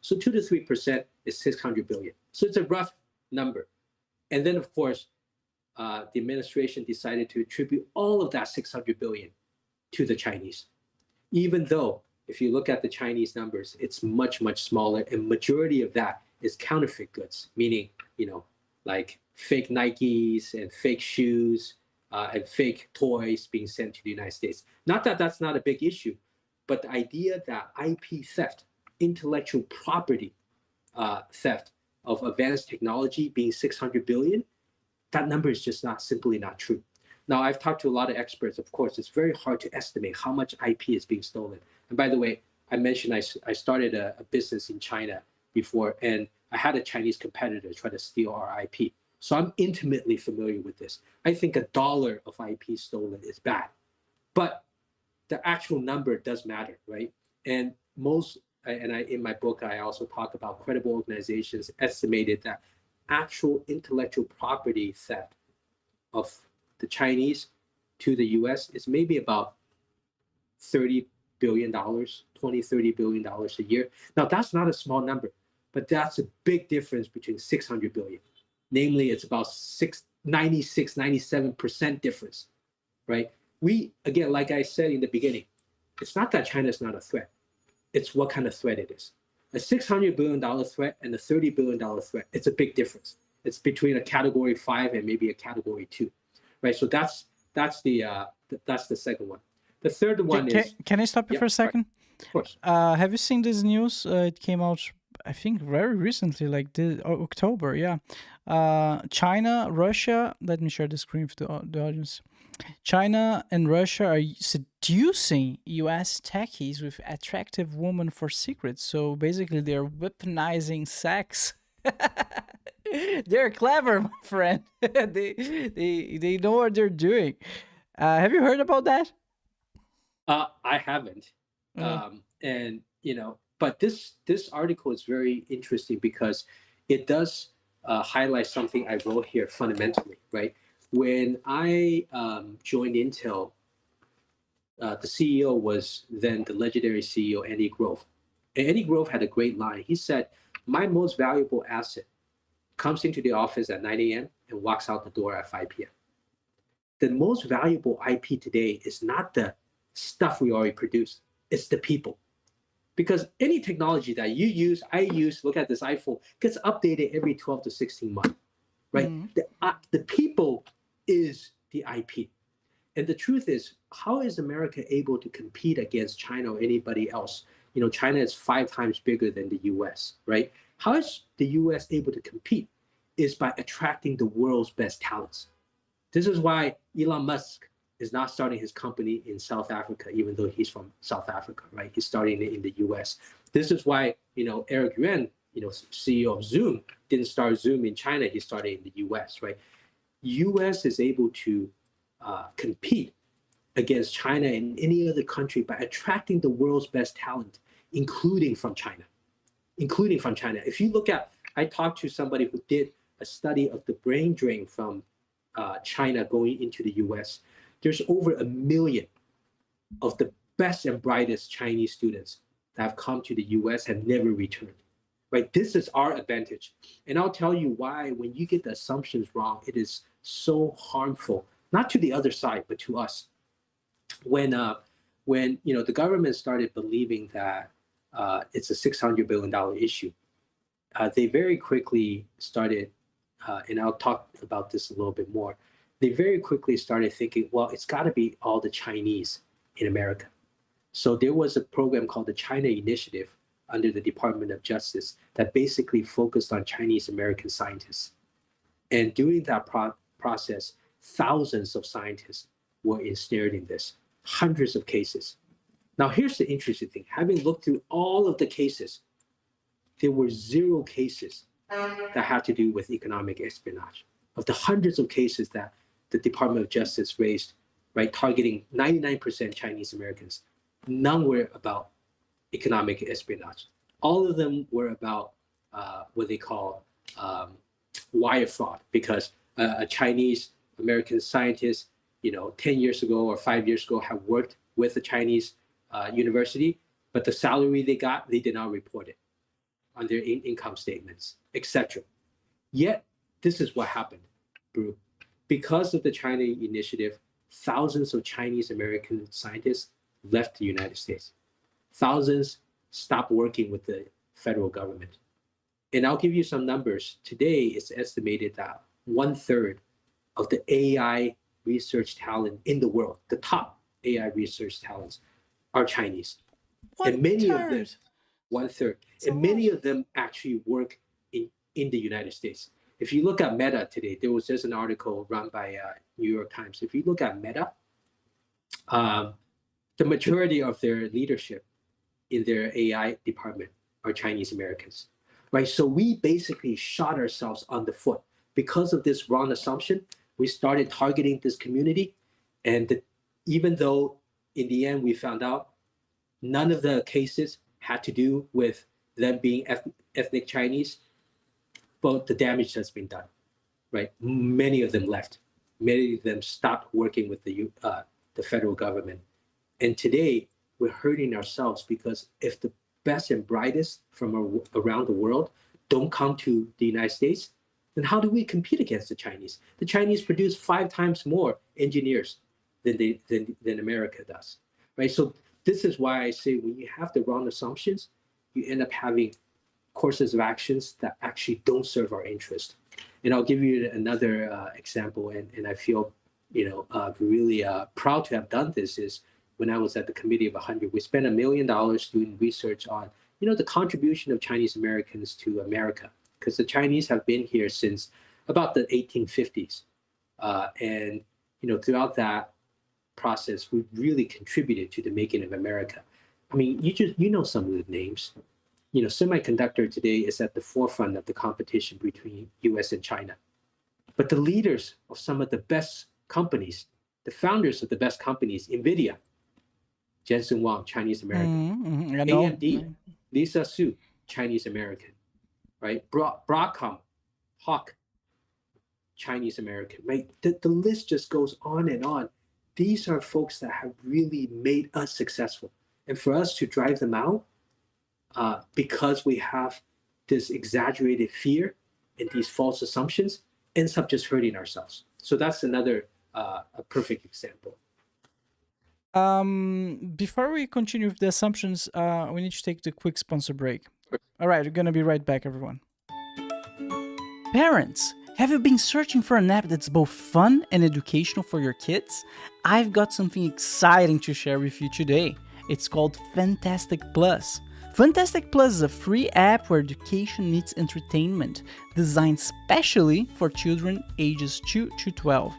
So 2 to 3% is 600 billion. So it's a rough number. And then, of course, the administration decided to attribute all of that 600 billion to the Chinese, even though if you look at the Chinese numbers, it's much, much smaller. And majority of that is counterfeit goods, meaning, like fake Nikes and fake shoes and fake toys being sent to the United States. Not that that's not a big issue, but the idea that IP theft, intellectual property theft of advanced technology being 600 billion, that number is just simply not true. Now, I've talked to a lot of experts. Of course, it's very hard to estimate how much IP is being stolen. And by the way, I mentioned I started a business in China before, and I had a Chinese competitor try to steal our IP. So I'm intimately familiar with this. I think $1 of IP stolen is bad, but the actual number does matter, right? And in my book, I also talk about credible organizations estimated that actual intellectual property theft of the Chinese to the US is maybe about $30 billion, $20-30 billion a year. Now, that's not a small number, but that's a big difference between 600 billion. Namely, it's about 97% difference, right? We, again, like I said in the beginning, it's not that China is not a threat. It's what kind of threat it is. A $600 billion threat and a $30 billion threat, it's a big difference. It's between a category 5 and maybe a category 2, right? So that's the second one. The third one is... Can I stop you for a second? Right. Of course. Have you seen this news? It came out, I think, very recently, like October, yeah. China, Russia, let me share the screen for the audience. China and Russia are seducing US techies with attractive women for secrets. So basically, they're weaponizing sex. They're clever, my friend. they know what they're doing. Have you heard about that? I haven't. And but this article is very interesting because it does highlight something I wrote here fundamentally, right? When I joined Intel, the CEO was then the legendary CEO Andy Grove. And Eddie Grove had a great line. He said, "My most valuable asset comes into the office at 9 a.m. and walks out the door at 5 p.m." The most valuable IP today is not the stuff we already produce, it's the people. Because any technology that you use, I use, look at this iPhone, gets updated every 12 to 16 months, right? The people is the IP. And the truth is, how is America able to compete against China or anybody else? You know, China is 5 times bigger than the US, right? How is the US able to compete? Is by attracting the world's best talents. This is why Elon Musk is not starting his company in South Africa, even though he's from South Africa, right? He's starting it in the US. This is why, Eric Yuan, CEO of Zoom, didn't start Zoom in China, he started in the US, right? US is able to compete against China and any other country by attracting the world's best talent, including from China. If you look at, I talked to somebody who did a study of the brain drain from China going into the US. There's over 1 million of the best and brightest Chinese students that have come to the US and never returned, right? This is our advantage. And I'll tell you why, when you get the assumptions wrong, it is so harmful, not to the other side, but to us. When the government started believing that it's a $600 billion issue, they very quickly started, and I'll talk about this a little bit more, they very quickly started thinking, well, it's got to be all the Chinese in America. So there was a program called the China Initiative under the Department of Justice that basically focused on Chinese American scientists. And during that process, thousands of scientists were ensnared in this, hundreds of cases. Now, here's the interesting thing. Having looked through all of the cases, there were 0 cases that had to do with economic espionage. Of the hundreds of cases that the Department of Justice raised, right, targeting 99% Chinese Americans, none were about economic espionage. All of them were about what they call wire fraud, because a Chinese American scientist, 10 years ago or 5 years ago, had worked with a Chinese university, but the salary they got, they did not report it on their income statements, etc. Yet, this is what happened, Bru. Because of the China Initiative, thousands of Chinese American scientists left the United States. Thousands stopped working with the federal government. And I'll give you some numbers. Today, it's estimated that 1/3 of the AI research talent in the world, the top AI research talents, are Chinese. And many of them, 1/3, and many of them actually work in the United States. If you look at Meta today, there was just an article run by New York Times. If you look at Meta, the majority of their leadership in their AI department are Chinese Americans, right? So we basically shot ourselves on the foot. Because of this wrong assumption, we started targeting this community. And even though in the end we found out none of the cases had to do with them being ethnic Chinese, but the damage has been done, right? Many of them left. Many of them stopped working with the federal government. And today, we're hurting ourselves, because if the best and brightest from around the world don't come to the United States, then how do we compete against the Chinese? The Chinese produce 5 times more engineers than America does, right? So this is why I say, when you have the wrong assumptions, you end up having courses of actions that actually don't serve our interest. And I'll give you another example, and I feel really proud to have done this, is when I was at the Committee of 100, we spent $1 million doing research on the contribution of Chinese Americans to America, because the Chinese have been here since about the 1850s. And throughout that process, we really contributed to the making of America. I mean, you know some of the names. Semiconductor today is at the forefront of the competition between US and China. But the leaders of some of the best companies, the founders of the best companies, NVIDIA, Jensen Huang, Chinese American. AMD, Lisa Su, Chinese American, right? Broadcom, Hawk, Chinese American, right? The list just goes on and on. These are folks that have really made us successful. And for us to drive them out, because we have this exaggerated fear and these false assumptions, ends up just hurting ourselves. So that's another a perfect example. Before we continue with the assumptions, we need to take the quick sponsor break. All right, we're gonna be right back, everyone. Parents, have you been searching for an app that's both fun and educational for your kids? I've got something exciting to share with you today. It's called FunTastic Plus. FunTastic Plus is a free app where education meets entertainment, designed specially for children ages 2 to 12.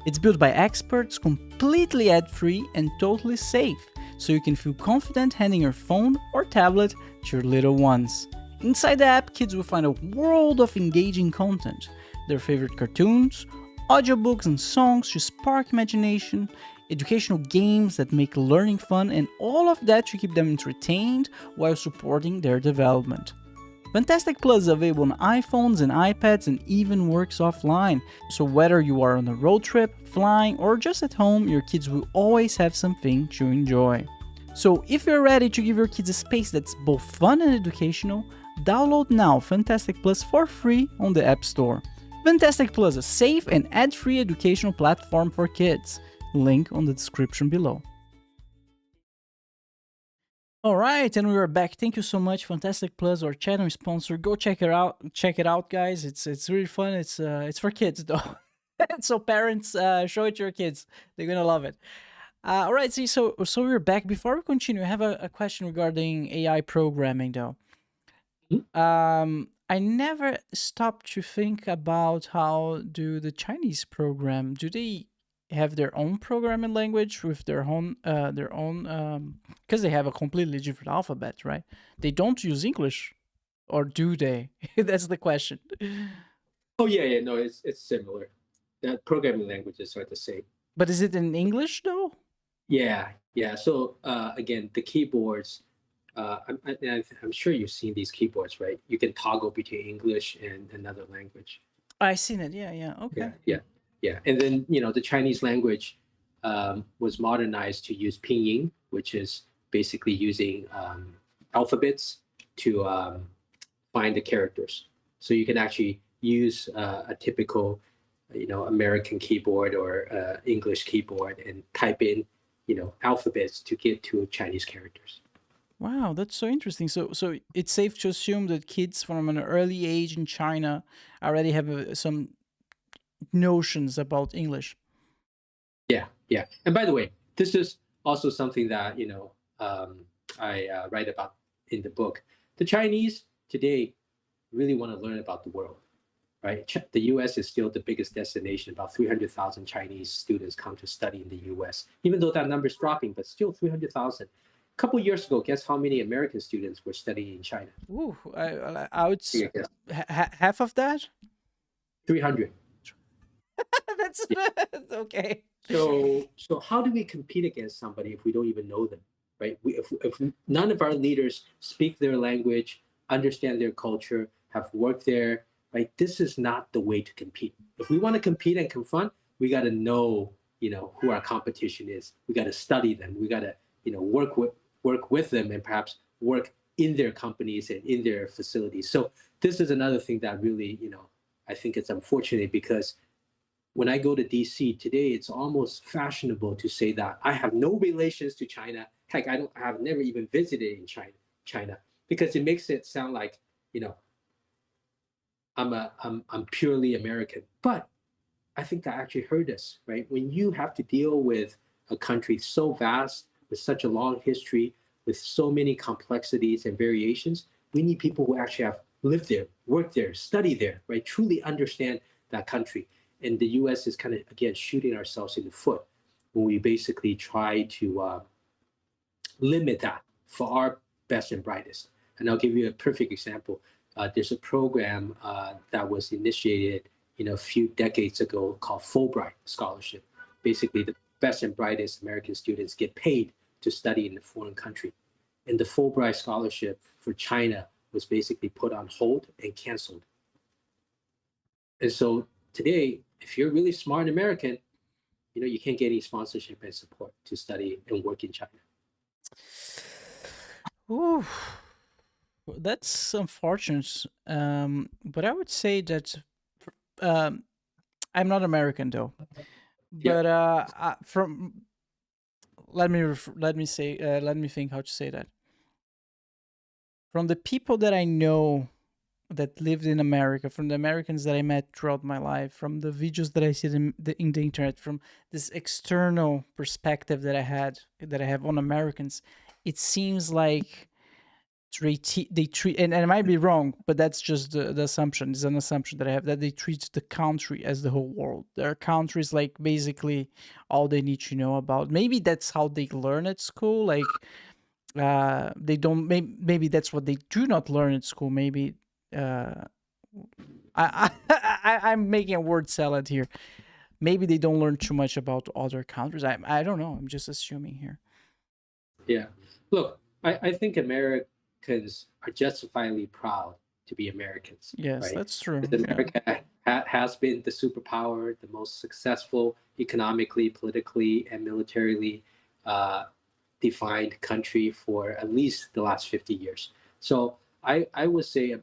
It's built by experts, completely ad-free and totally safe, so you can feel confident handing your phone or tablet to your little ones. Inside the app, kids will find a world of engaging content, their favorite cartoons, audiobooks and songs to spark imagination, educational games that make learning fun, and all of that to keep them entertained while supporting their development. FunTastic Plus is available on iPhones and iPads and even works offline, so whether you are on a road trip, flying, or just at home, your kids will always have something to enjoy. So if you're ready to give your kids a space that's both fun and educational, download now FunTastic Plus for free on the App Store. FunTastic Plus is a safe and ad-free educational platform for kids. Link on the description below. All right, and we are back. Thank you so much, FunTastic Plus, our channel sponsor. Go check it out. Check it out, guys. It's really fun. It's for kids though. So parents, show it to your kids. They're gonna love it. All right, see, so we're back. Before we continue, I have a question regarding AI programming though. I never stopped to think about how do the Chinese program. Do they have their own programming language with their own because they have a completely different alphabet, right? They don't use English, or do they? That's the question. Oh yeah, no, it's similar. The programming languages are the same. But is it in English though? Yeah. So again, the keyboards. I'm sure you've seen these keyboards, right? You can toggle between English and another language. I've seen it. Yeah. Okay. Yeah. And then the Chinese language was modernized to use pinyin, which is basically using alphabets to find the characters. So you can actually use a typical, American keyboard or English keyboard and type in, alphabets to get to Chinese characters. Wow, that's so interesting. So it's safe to assume that kids from an early age in China already have some notions about English. Yeah. And by the way, this is also something that I write about in the book. The Chinese today really want to learn about the world, right? The U.S. is still the biggest destination. About 300,000 Chinese students come to study in the U.S. Even though that number is dropping, but still 300,000. A couple years ago, guess how many American students were studying in China? Ooh, I would say half of that. 300. That's okay. So how do we compete against somebody if we don't even know them, right? If none of our leaders speak their language, understand their culture, have worked there, right? This is not the way to compete. If we want to compete and confront, we got to know, who our competition is. We got to study them. We got to, work with them and perhaps work in their companies and in their facilities. So this is another thing that really, I think it's unfortunate, because when I go to DC today, it's almost fashionable to say that I have no relations to China. Heck, I've never even visited in China, because it makes it sound like, I'm purely American. But I think that actually hurt us, right? When you have to deal with a country so vast, with such a long history, with so many complexities and variations, we need people who actually have lived there, worked there, studied there, right? Truly understand that country. And the U.S. is kind of, again, shooting ourselves in the foot when we basically try to limit that for our best and brightest. And I'll give you a perfect example. There's a program that was initiated, a few decades ago called Fulbright Scholarship. Basically, the best and brightest American students get paid to study in a foreign country. And the Fulbright Scholarship for China was basically put on hold and canceled. And so today, if you're really smart American, you can't get any sponsorship and support to study and work in China. Ooh, That's unfortunate. But I would say that um, I'm not American though. Yeah. But from let me say let me think how to say that. From the people that I know that lived in America, from the Americans that I met throughout my life, from the videos that I see in the internet, from this external perspective that I have on Americans, it seems like they treat, and I might be wrong, but that's just the assumption. It's an assumption that I have, that they treat the country as the whole world. Their country is like basically all they need to know about. Maybe that's how they learn at school. Like they don't. Maybe that's what they do not learn at school. Maybe uh, I'm making a word salad here. Maybe they don't learn too much about other countries. I don't know. I'm just assuming here. Yeah. Look, I think Americans are justifiably proud to be Americans, Yes, right? that's true. Because Yeah. America has been the superpower, the most successful economically, politically, and militarily uh, defined country for at least the last 50 years. So I would say,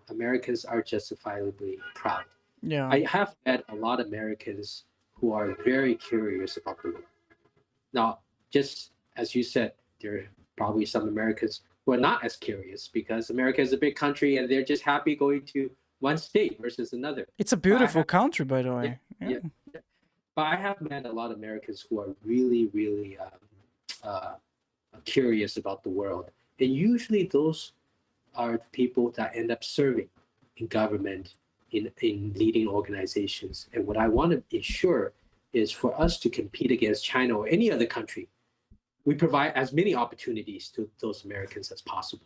Americans are justifiably proud. Yeah. I have met a lot of Americans who are very curious about the world. Now, just as you said, there are probably some Americans who are not as curious because America is a big country and they're just happy going to one state versus another. It's a But I beautiful have, country, by the yeah, way. Yeah. yeah, yeah. But I have met a lot of Americans who are really, really uh, curious about the world. And usually those are the people that end up serving in government, in leading organizations. And what I want to ensure is for us to compete against China or any other country, we provide as many opportunities to those Americans as possible.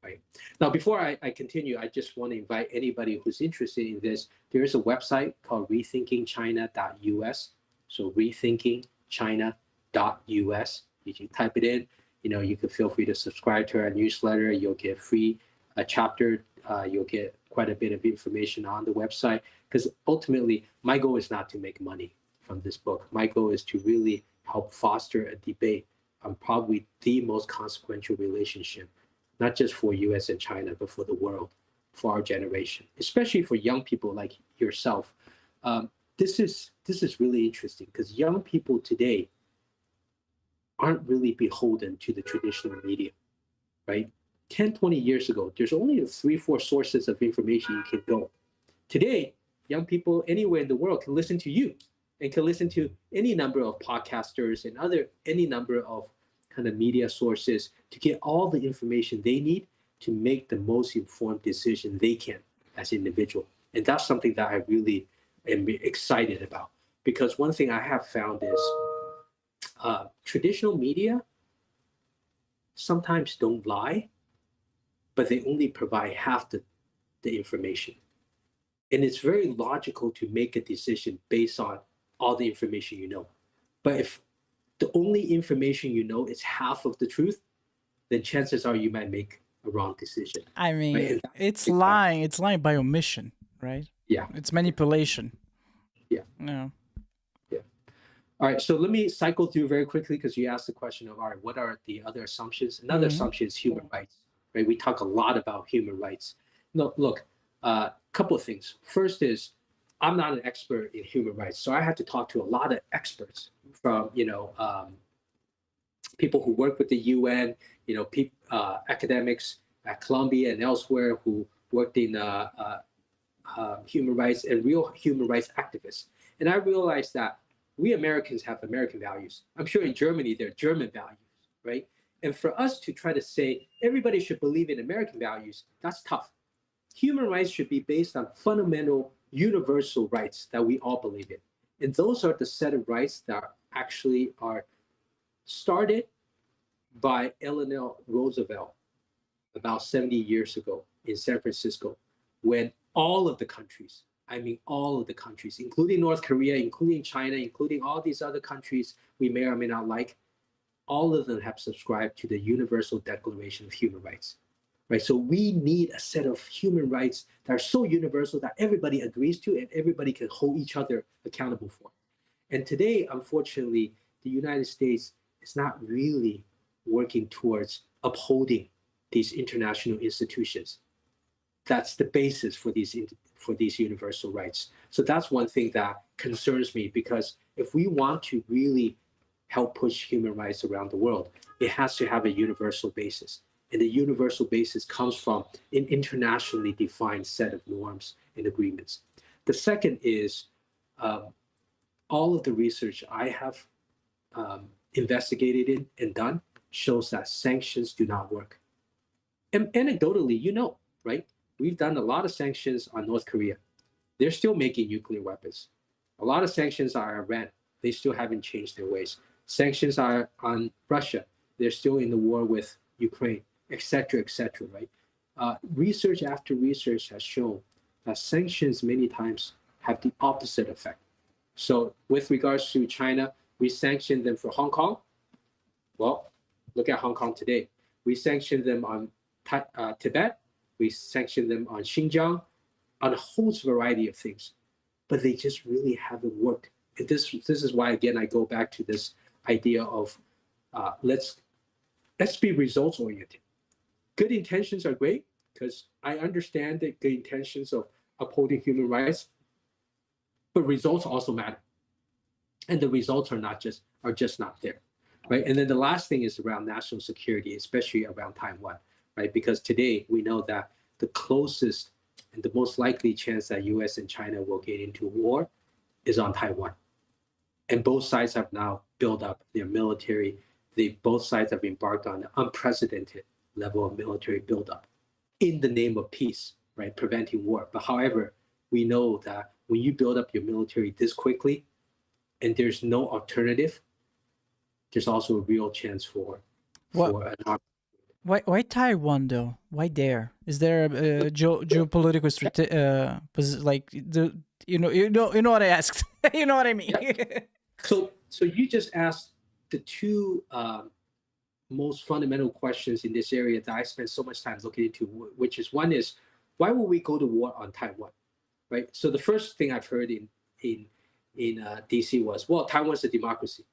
Right. Now, before I continue, I just want to invite anybody who's interested in this. There is a website called rethinkingchina.us. So rethinkingchina.us. You can type it in. You can feel free to subscribe to our newsletter. You'll get free a chapter. You'll get quite a bit of information on the website. Because ultimately, my goal is not to make money from this book. My goal is to really help foster a debate on probably the most consequential relationship, not just for US and China, but for the world, for our generation, especially for young people like yourself. This is really interesting because young people today aren't really beholden to the traditional media, right? 10, 20 years ago, there's only 3, 4 sources of information you can go. Today, young people anywhere in the world can listen to you and can listen to any number of podcasters and any number of kind of media sources to get all the information they need to make the most informed decision they can as an individual. And that's something that I really am excited about. Because one thing I have found is traditional media sometimes don't lie, but they only provide half the information. And it's very logical to make a decision based on all the information you know. But if the only information you know is half of the truth, then chances are you might make a wrong decision. I mean, Right? it's lying. It's lying by omission, right? Yeah. It's manipulation. Yeah. Yeah. Yeah. All right. So let me cycle through very quickly because you asked the question of, all right, what are the other assumptions? Another assumption is human rights, right? We talk a lot about human rights. No, look, a couple of things. First is I'm not an expert in human rights, so I had to talk to a lot of experts from, people who work with the UN, academics at Columbia and elsewhere who worked in human rights and real human rights activists. And I realized that we Americans have American values. I'm sure in Germany, there are German values, right? And for us to try to say everybody should believe in American values, that's tough. Human rights should be based on fundamental universal rights that we all believe in. And those are the set of rights that actually are started by Eleanor Roosevelt about 70 years ago in San Francisco, when all of the countries, including North Korea, including China, including all these other countries we may or may not like, all of them have subscribed to the Universal Declaration of Human Rights. Right? So we need a set of human rights that are so universal that everybody agrees to and everybody can hold each other accountable for. And today, unfortunately, the United States is not really working towards upholding these international institutions. That's the basis for these universal rights. So that's one thing that concerns me, because if we want to really help push human rights around the world, it has to have a universal basis. And the universal basis comes from an internationally defined set of norms and agreements. The second is all of the research I have investigated in and done shows that sanctions do not work. And anecdotally, you know, right? We've done a lot of sanctions on North Korea. They're still making nuclear weapons. A lot of sanctions are Iran. They still haven't changed their ways. Sanctions are on Russia. They're still in the war with Ukraine, et cetera, right? Research after research has shown that sanctions many times have the opposite effect. So with regards to China, we sanctioned them for Hong Kong. Well, look at Hong Kong today. We sanctioned them on Tibet. We sanctioned them on Xinjiang, on a host variety of things. But they just really haven't worked. And this is why, again, I go back to this idea of let's be results oriented. Good intentions are great, because I understand the good intentions of upholding human rights, but results also matter, and the results are just not there, right? And then the last thing is around national security, especially around Taiwan, right? Because today we know that the closest and the most likely chance that U.S. and China will get into war is on Taiwan, and both sides have now built up their military. Both sides have embarked on an unprecedented level of military buildup in the name of peace, right? Preventing war. But however, we know that when you build up your military this quickly and there's no alternative, there's also a real chance for an armed. Why Taiwan though? Why there? Is there a geopolitical you know what I asked? You know what I mean? Yeah. So you just asked the two most fundamental questions in this area that I spent so much time looking into, which is, one is, why would we go to war on Taiwan, right? So the first thing I've heard in DC was, well, Taiwan's a democracy.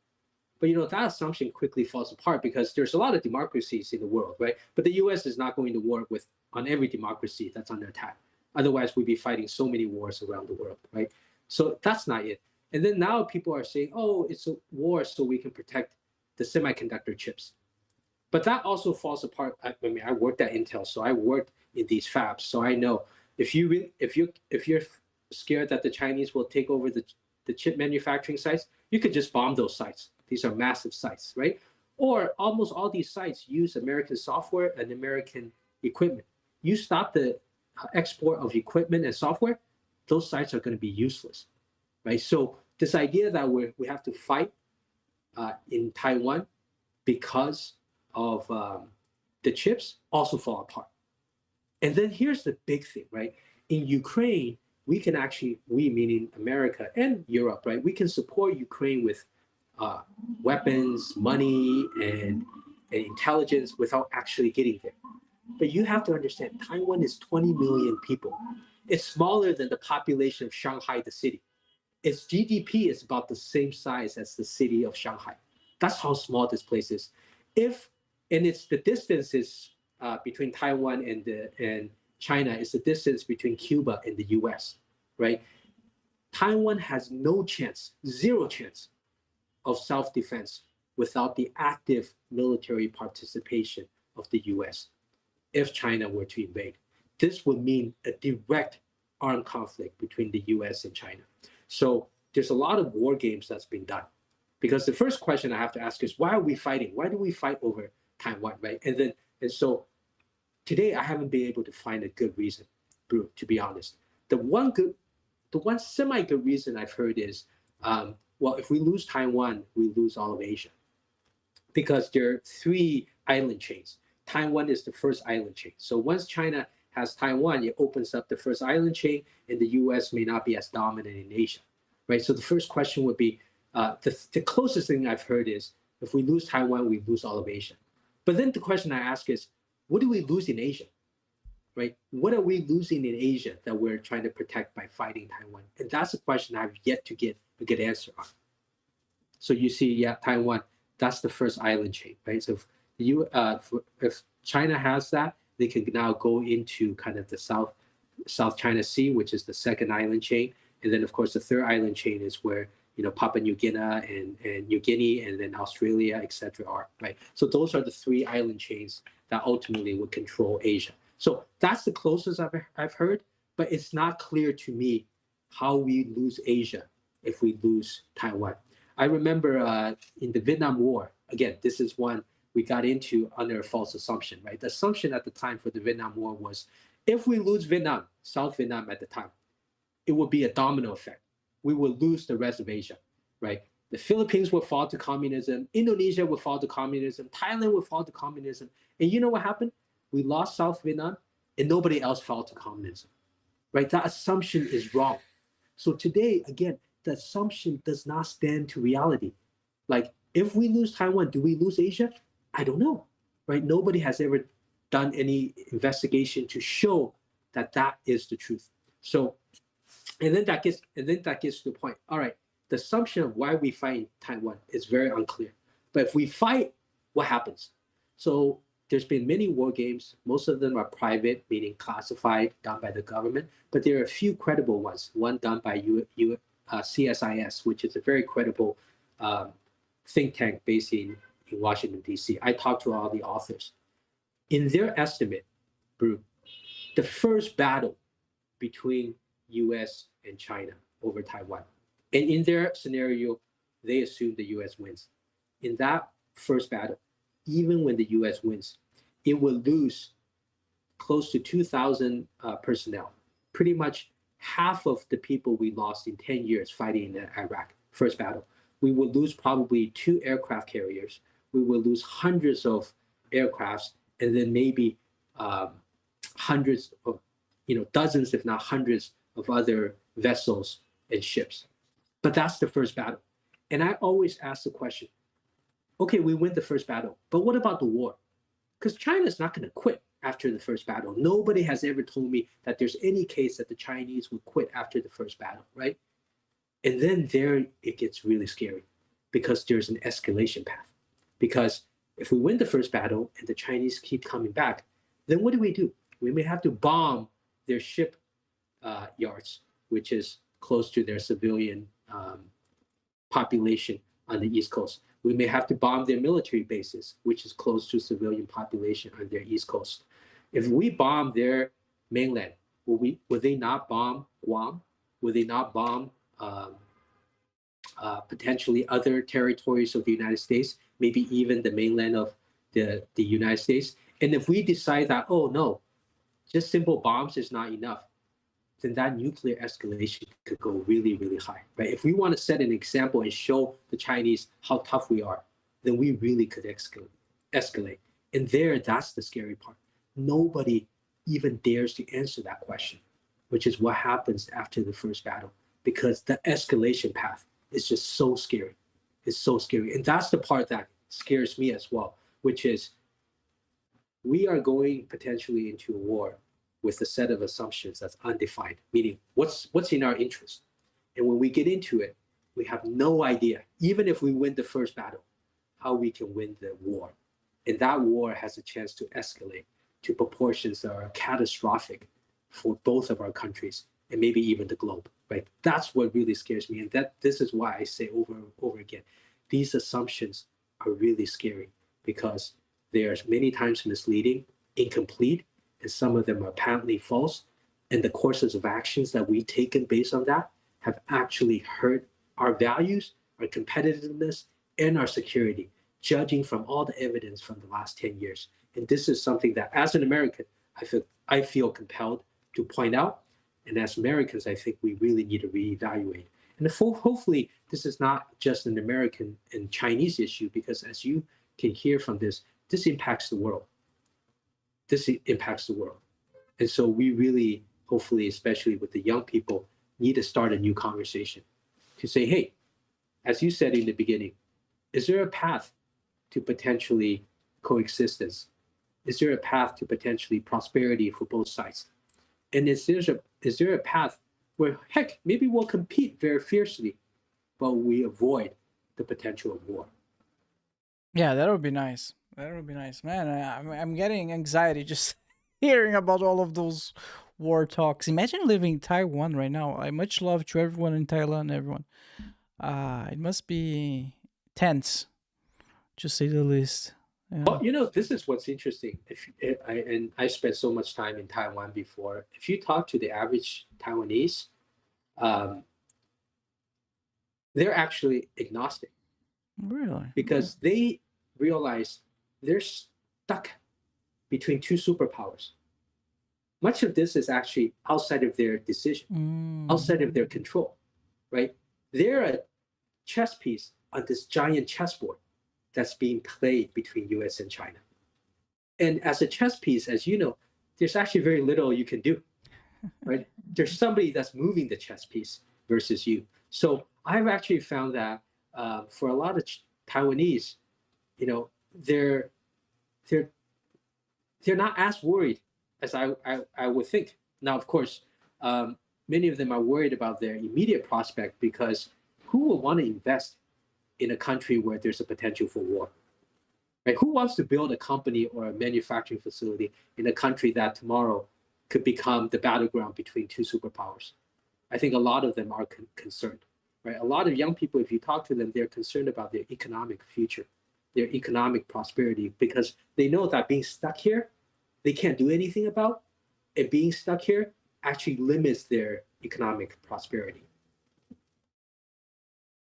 But that assumption quickly falls apart, because there's a lot of democracies in the world, right? But the US is not going to war on every democracy that's under attack. Otherwise, we'd be fighting so many wars around the world, right? So that's not it. And then now people are saying, oh, it's a war so we can protect the semiconductor chips. But that also falls apart. I mean, I worked at Intel, so I worked in these fabs. So I know if you're scared that the Chinese will take over the chip manufacturing sites, you could just bomb those sites. These are massive sites, right? Or almost all these sites use American software and American equipment. You stop the export of equipment and software, those sites are going to be useless, right? So this idea that we have to fight in Taiwan because of the chips also fall apart. And then here's the big thing, right? In Ukraine, we meaning America and Europe, right? We can support Ukraine with weapons, money, and intelligence without actually getting there. But you have to understand, Taiwan is 20 million people. It's smaller than the population of Shanghai, the city. Its GDP is about the same size as the city of Shanghai. That's how small this place is. The distance is between Taiwan and China is the distance between Cuba and the US, right? Taiwan has no chance, zero chance of self-defense without the active military participation of the US if China were to invade. This would mean a direct armed conflict between the US and China. So there's a lot of war games that's been done. Because the first question I have to ask is, why are we fighting? Why do we fight over Taiwan, right? And so today I haven't been able to find a good reason, Bru, to be honest. The one semi-good reason I've heard is, well, if we lose Taiwan, we lose all of Asia. Because there are 3 island chains. Taiwan is the first island chain. So once China has Taiwan, it opens up the first island chain, and the US may not be as dominant in Asia, right? So the first question would be, the closest thing I've heard is, if we lose Taiwan, we lose all of Asia. But then the question I ask is, what do we lose in Asia, right? What are we losing in Asia that we're trying to protect by fighting Taiwan? And that's a question I've yet to get a good answer on. So you see, yeah, Taiwan, that's the first island chain, right? So if China has that, they can now go into kind of the South China Sea, which is the second island chain. And then, of course, the third island chain is where, Papua New Guinea and New Guinea and then Australia, et cetera, are, right? So those are the three island chains that ultimately would control Asia. So that's the closest I've heard, but it's not clear to me how we lose Asia if we lose Taiwan. I remember in the Vietnam War, again, this is one we got into under a false assumption, right? The assumption at the time for the Vietnam War was, if we lose Vietnam, South Vietnam at the time, it would be a domino effect. We will lose the rest of Asia, right? The Philippines would fall to communism, Indonesia would fall to communism, Thailand would fall to communism. And you know what happened? We lost South Vietnam and nobody else fell to communism, right? That assumption is wrong. So today, again, the assumption does not stand to reality. Like, if we lose Taiwan, do we lose Asia? I don't know, right? Nobody has ever done any investigation to show that that is the truth. So, and then that gets to the point. All right, the assumption of why we fight in Taiwan is very unclear. But if we fight, what happens? So there's been many war games. Most of them are private, meaning classified, done by the government. But there are a few credible ones. One done by CSIS, which is a very credible think tank based in Washington, D.C. I talked to all the authors. In their estimate, Bru, the first battle between U.S. and China over Taiwan, and in their scenario, they assume the U.S. wins. In that first battle, even when the U.S. wins, it will lose close to 2,000 personnel, pretty much half of the people we lost in 10 years fighting in Iraq, first battle. We will lose probably 2 aircraft carriers. We will lose hundreds of aircrafts, and then maybe hundreds of, dozens, if not hundreds of other vessels and ships. But that's the first battle. And I always ask the question, okay, we win the first battle, but what about the war? Because China's not going to quit after the first battle. Nobody has ever told me that there's any case that the Chinese would quit after the first battle, right? And then there it gets really scary because there's an escalation path. Because if we win the first battle and the Chinese keep coming back, then what do? We may have to bomb their ship yards, which is close to their civilian population on the East Coast. We may have to bomb their military bases, which is close to civilian population on their East Coast. If we bomb their mainland, would they not bomb Guam? Would they not bomb potentially other territories of the United States, maybe even the mainland of the United States? And if we decide that, oh no, just simple bombs is not enough, then that nuclear escalation could go really, really high, right? If we want to set an example and show the Chinese how tough we are, then we really could escalate. And that's the scary part. Nobody even dares to answer that question, which is what happens after the first battle, because the escalation path is just so scary. It's so scary. And that's the part that scares me as well, which is we are going potentially into a war with a set of assumptions that's undefined, meaning what's in our interest. And when we get into it, we have no idea, even if we win the first battle, how we can win the war. And that war has a chance to escalate to proportions that are catastrophic for both of our countries and maybe even the globe, right? That's what really scares me. And this is why I say over and over again, these assumptions are really scary because they are many times misleading, incomplete, and some of them are patently false. And the courses of actions that we've taken based on that have actually hurt our values, our competitiveness, and our security, judging from all the evidence from the last 10 years. And this is something that, as an American, I feel compelled to point out. And as Americans, I think we really need to reevaluate. And hopefully, this is not just an American and Chinese issue, because as you can hear from this impacts the world. This impacts the world. And so we really, hopefully, especially with the young people, need to start a new conversation to say, hey, as you said in the beginning, is there a path to potentially coexistence? Is there a path to potentially prosperity for both sides? And is there a path where, heck, maybe we'll compete very fiercely, but we avoid the potential of war? Yeah, that would be nice. That would be nice, man. I'm getting anxiety just hearing about all of those war talks. Imagine living in Taiwan right now. I much love to everyone in Thailand, everyone. It must be tense, to say the least. Yeah. Well, this is what's interesting. I spent so much time in Taiwan before. If you talk to the average Taiwanese, they're actually agnostic Really? because they realize they're stuck between two superpowers. Much of this is actually outside of their decision, outside of their control, right? They're a chess piece on this giant chessboard that's being played between US and China. And as a chess piece, as you know, there's actually very little you can do, right? There's somebody that's moving the chess piece versus you. So I've actually found that for a lot of Taiwanese, they're not as worried as I would think. Now, of course, many of them are worried about their immediate prospect because who will want to invest in a country where there's a potential for war? Right? Who wants to build a company or a manufacturing facility in a country that tomorrow could become the battleground between two superpowers? I think a lot of them are concerned. Right? A lot of young people, if you talk to them, they're concerned about their economic future, their economic prosperity, because they know that being stuck here, they can't do anything about, and being stuck here actually limits their economic prosperity.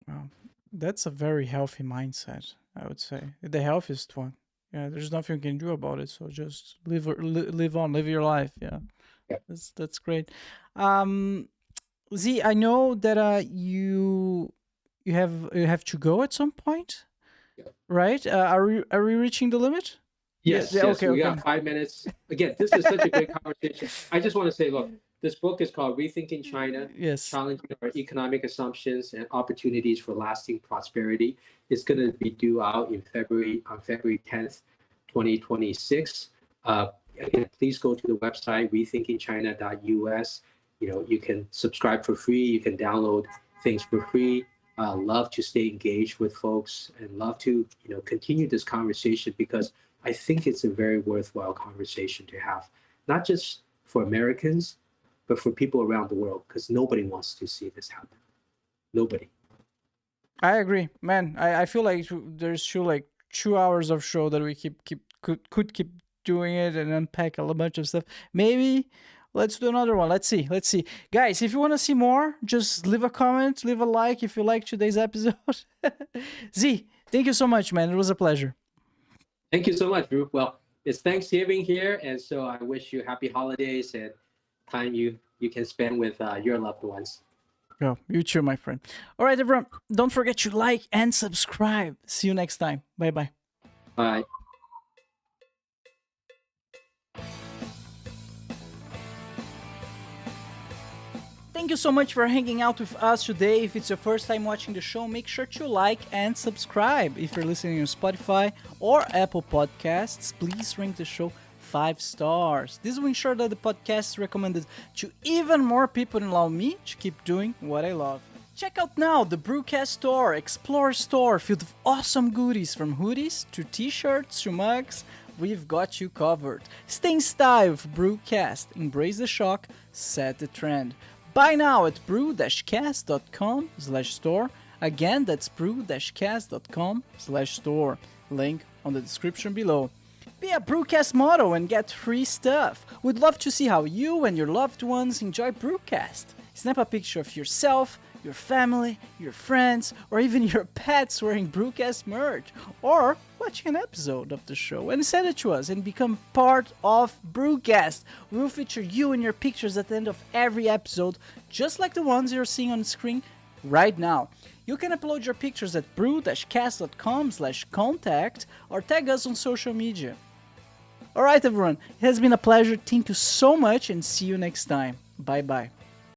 Wow. That's a very healthy mindset, I would say. The healthiest one. Yeah, there's nothing you can do about it. So just live on, live your life. Yeah, Yeah. That's great. Z, I know that you have to go at some point, Yeah. right? Are we reaching the limit? Yes, Yeah, yes. okay, We okay. got 5 minutes. Again, this is such a great conversation. I just want to say, look, this book is called Rethinking China, Yes. Challenging Our Economic Assumptions and Opportunities for Lasting Prosperity. It's going to be due out on February 10th, 2026. Again, please go to the website, rethinkingchina.us. You can subscribe for free. You can download things for free. Love to stay engaged with folks and love to, continue this conversation because I think it's a very worthwhile conversation to have, not just for Americans, but for people around the world, because nobody wants to see this happen. Nobody. I agree, man. I feel like there's still like 2 hours of show that we could keep doing it and unpack a bunch of stuff. Maybe let's do another one. Let's see. Guys, if you want to see more, just leave a comment, leave a like if you like today's episode. Z, thank you so much, man. It was a pleasure. Thank you so much, Bru. Well, it's Thanksgiving here, and so I wish you happy holidays and time you can spend with your loved ones. Oh, you too, my friend. All right, everyone. Don't forget to like and subscribe. See you next time. Bye-bye. Bye. Thank you so much for hanging out with us today. If it's your first time watching the show, make sure to like and subscribe. If you're listening on Spotify or Apple Podcasts, please rank the show 5 stars. This will ensure that the podcast is recommended to even more people and allow me to keep doing what I love. Check out now the BruCast store, Explore store, filled with awesome goodies from hoodies to t-shirts to mugs. We've got you covered. Stay in style with BruCast. Embrace the shock, set the trend. Buy now at brew-cast.com/store. Again, that's brew-cast.com/store. Link on the description below. Be a BruCast model and get free stuff. We'd love to see how you and your loved ones enjoy BruCast. Snap a picture of yourself, your family, your friends, or even your pets wearing BruCast merch, or watching an episode of the show and send it to us and become part of BruCast. We'll feature you and your pictures at the end of every episode, just like the ones you're seeing on the screen right now. You can upload your pictures at brew-cast.com/contact or tag us on social media. Alright everyone, it has been a pleasure. Thank you so much and see you next time. Bye bye.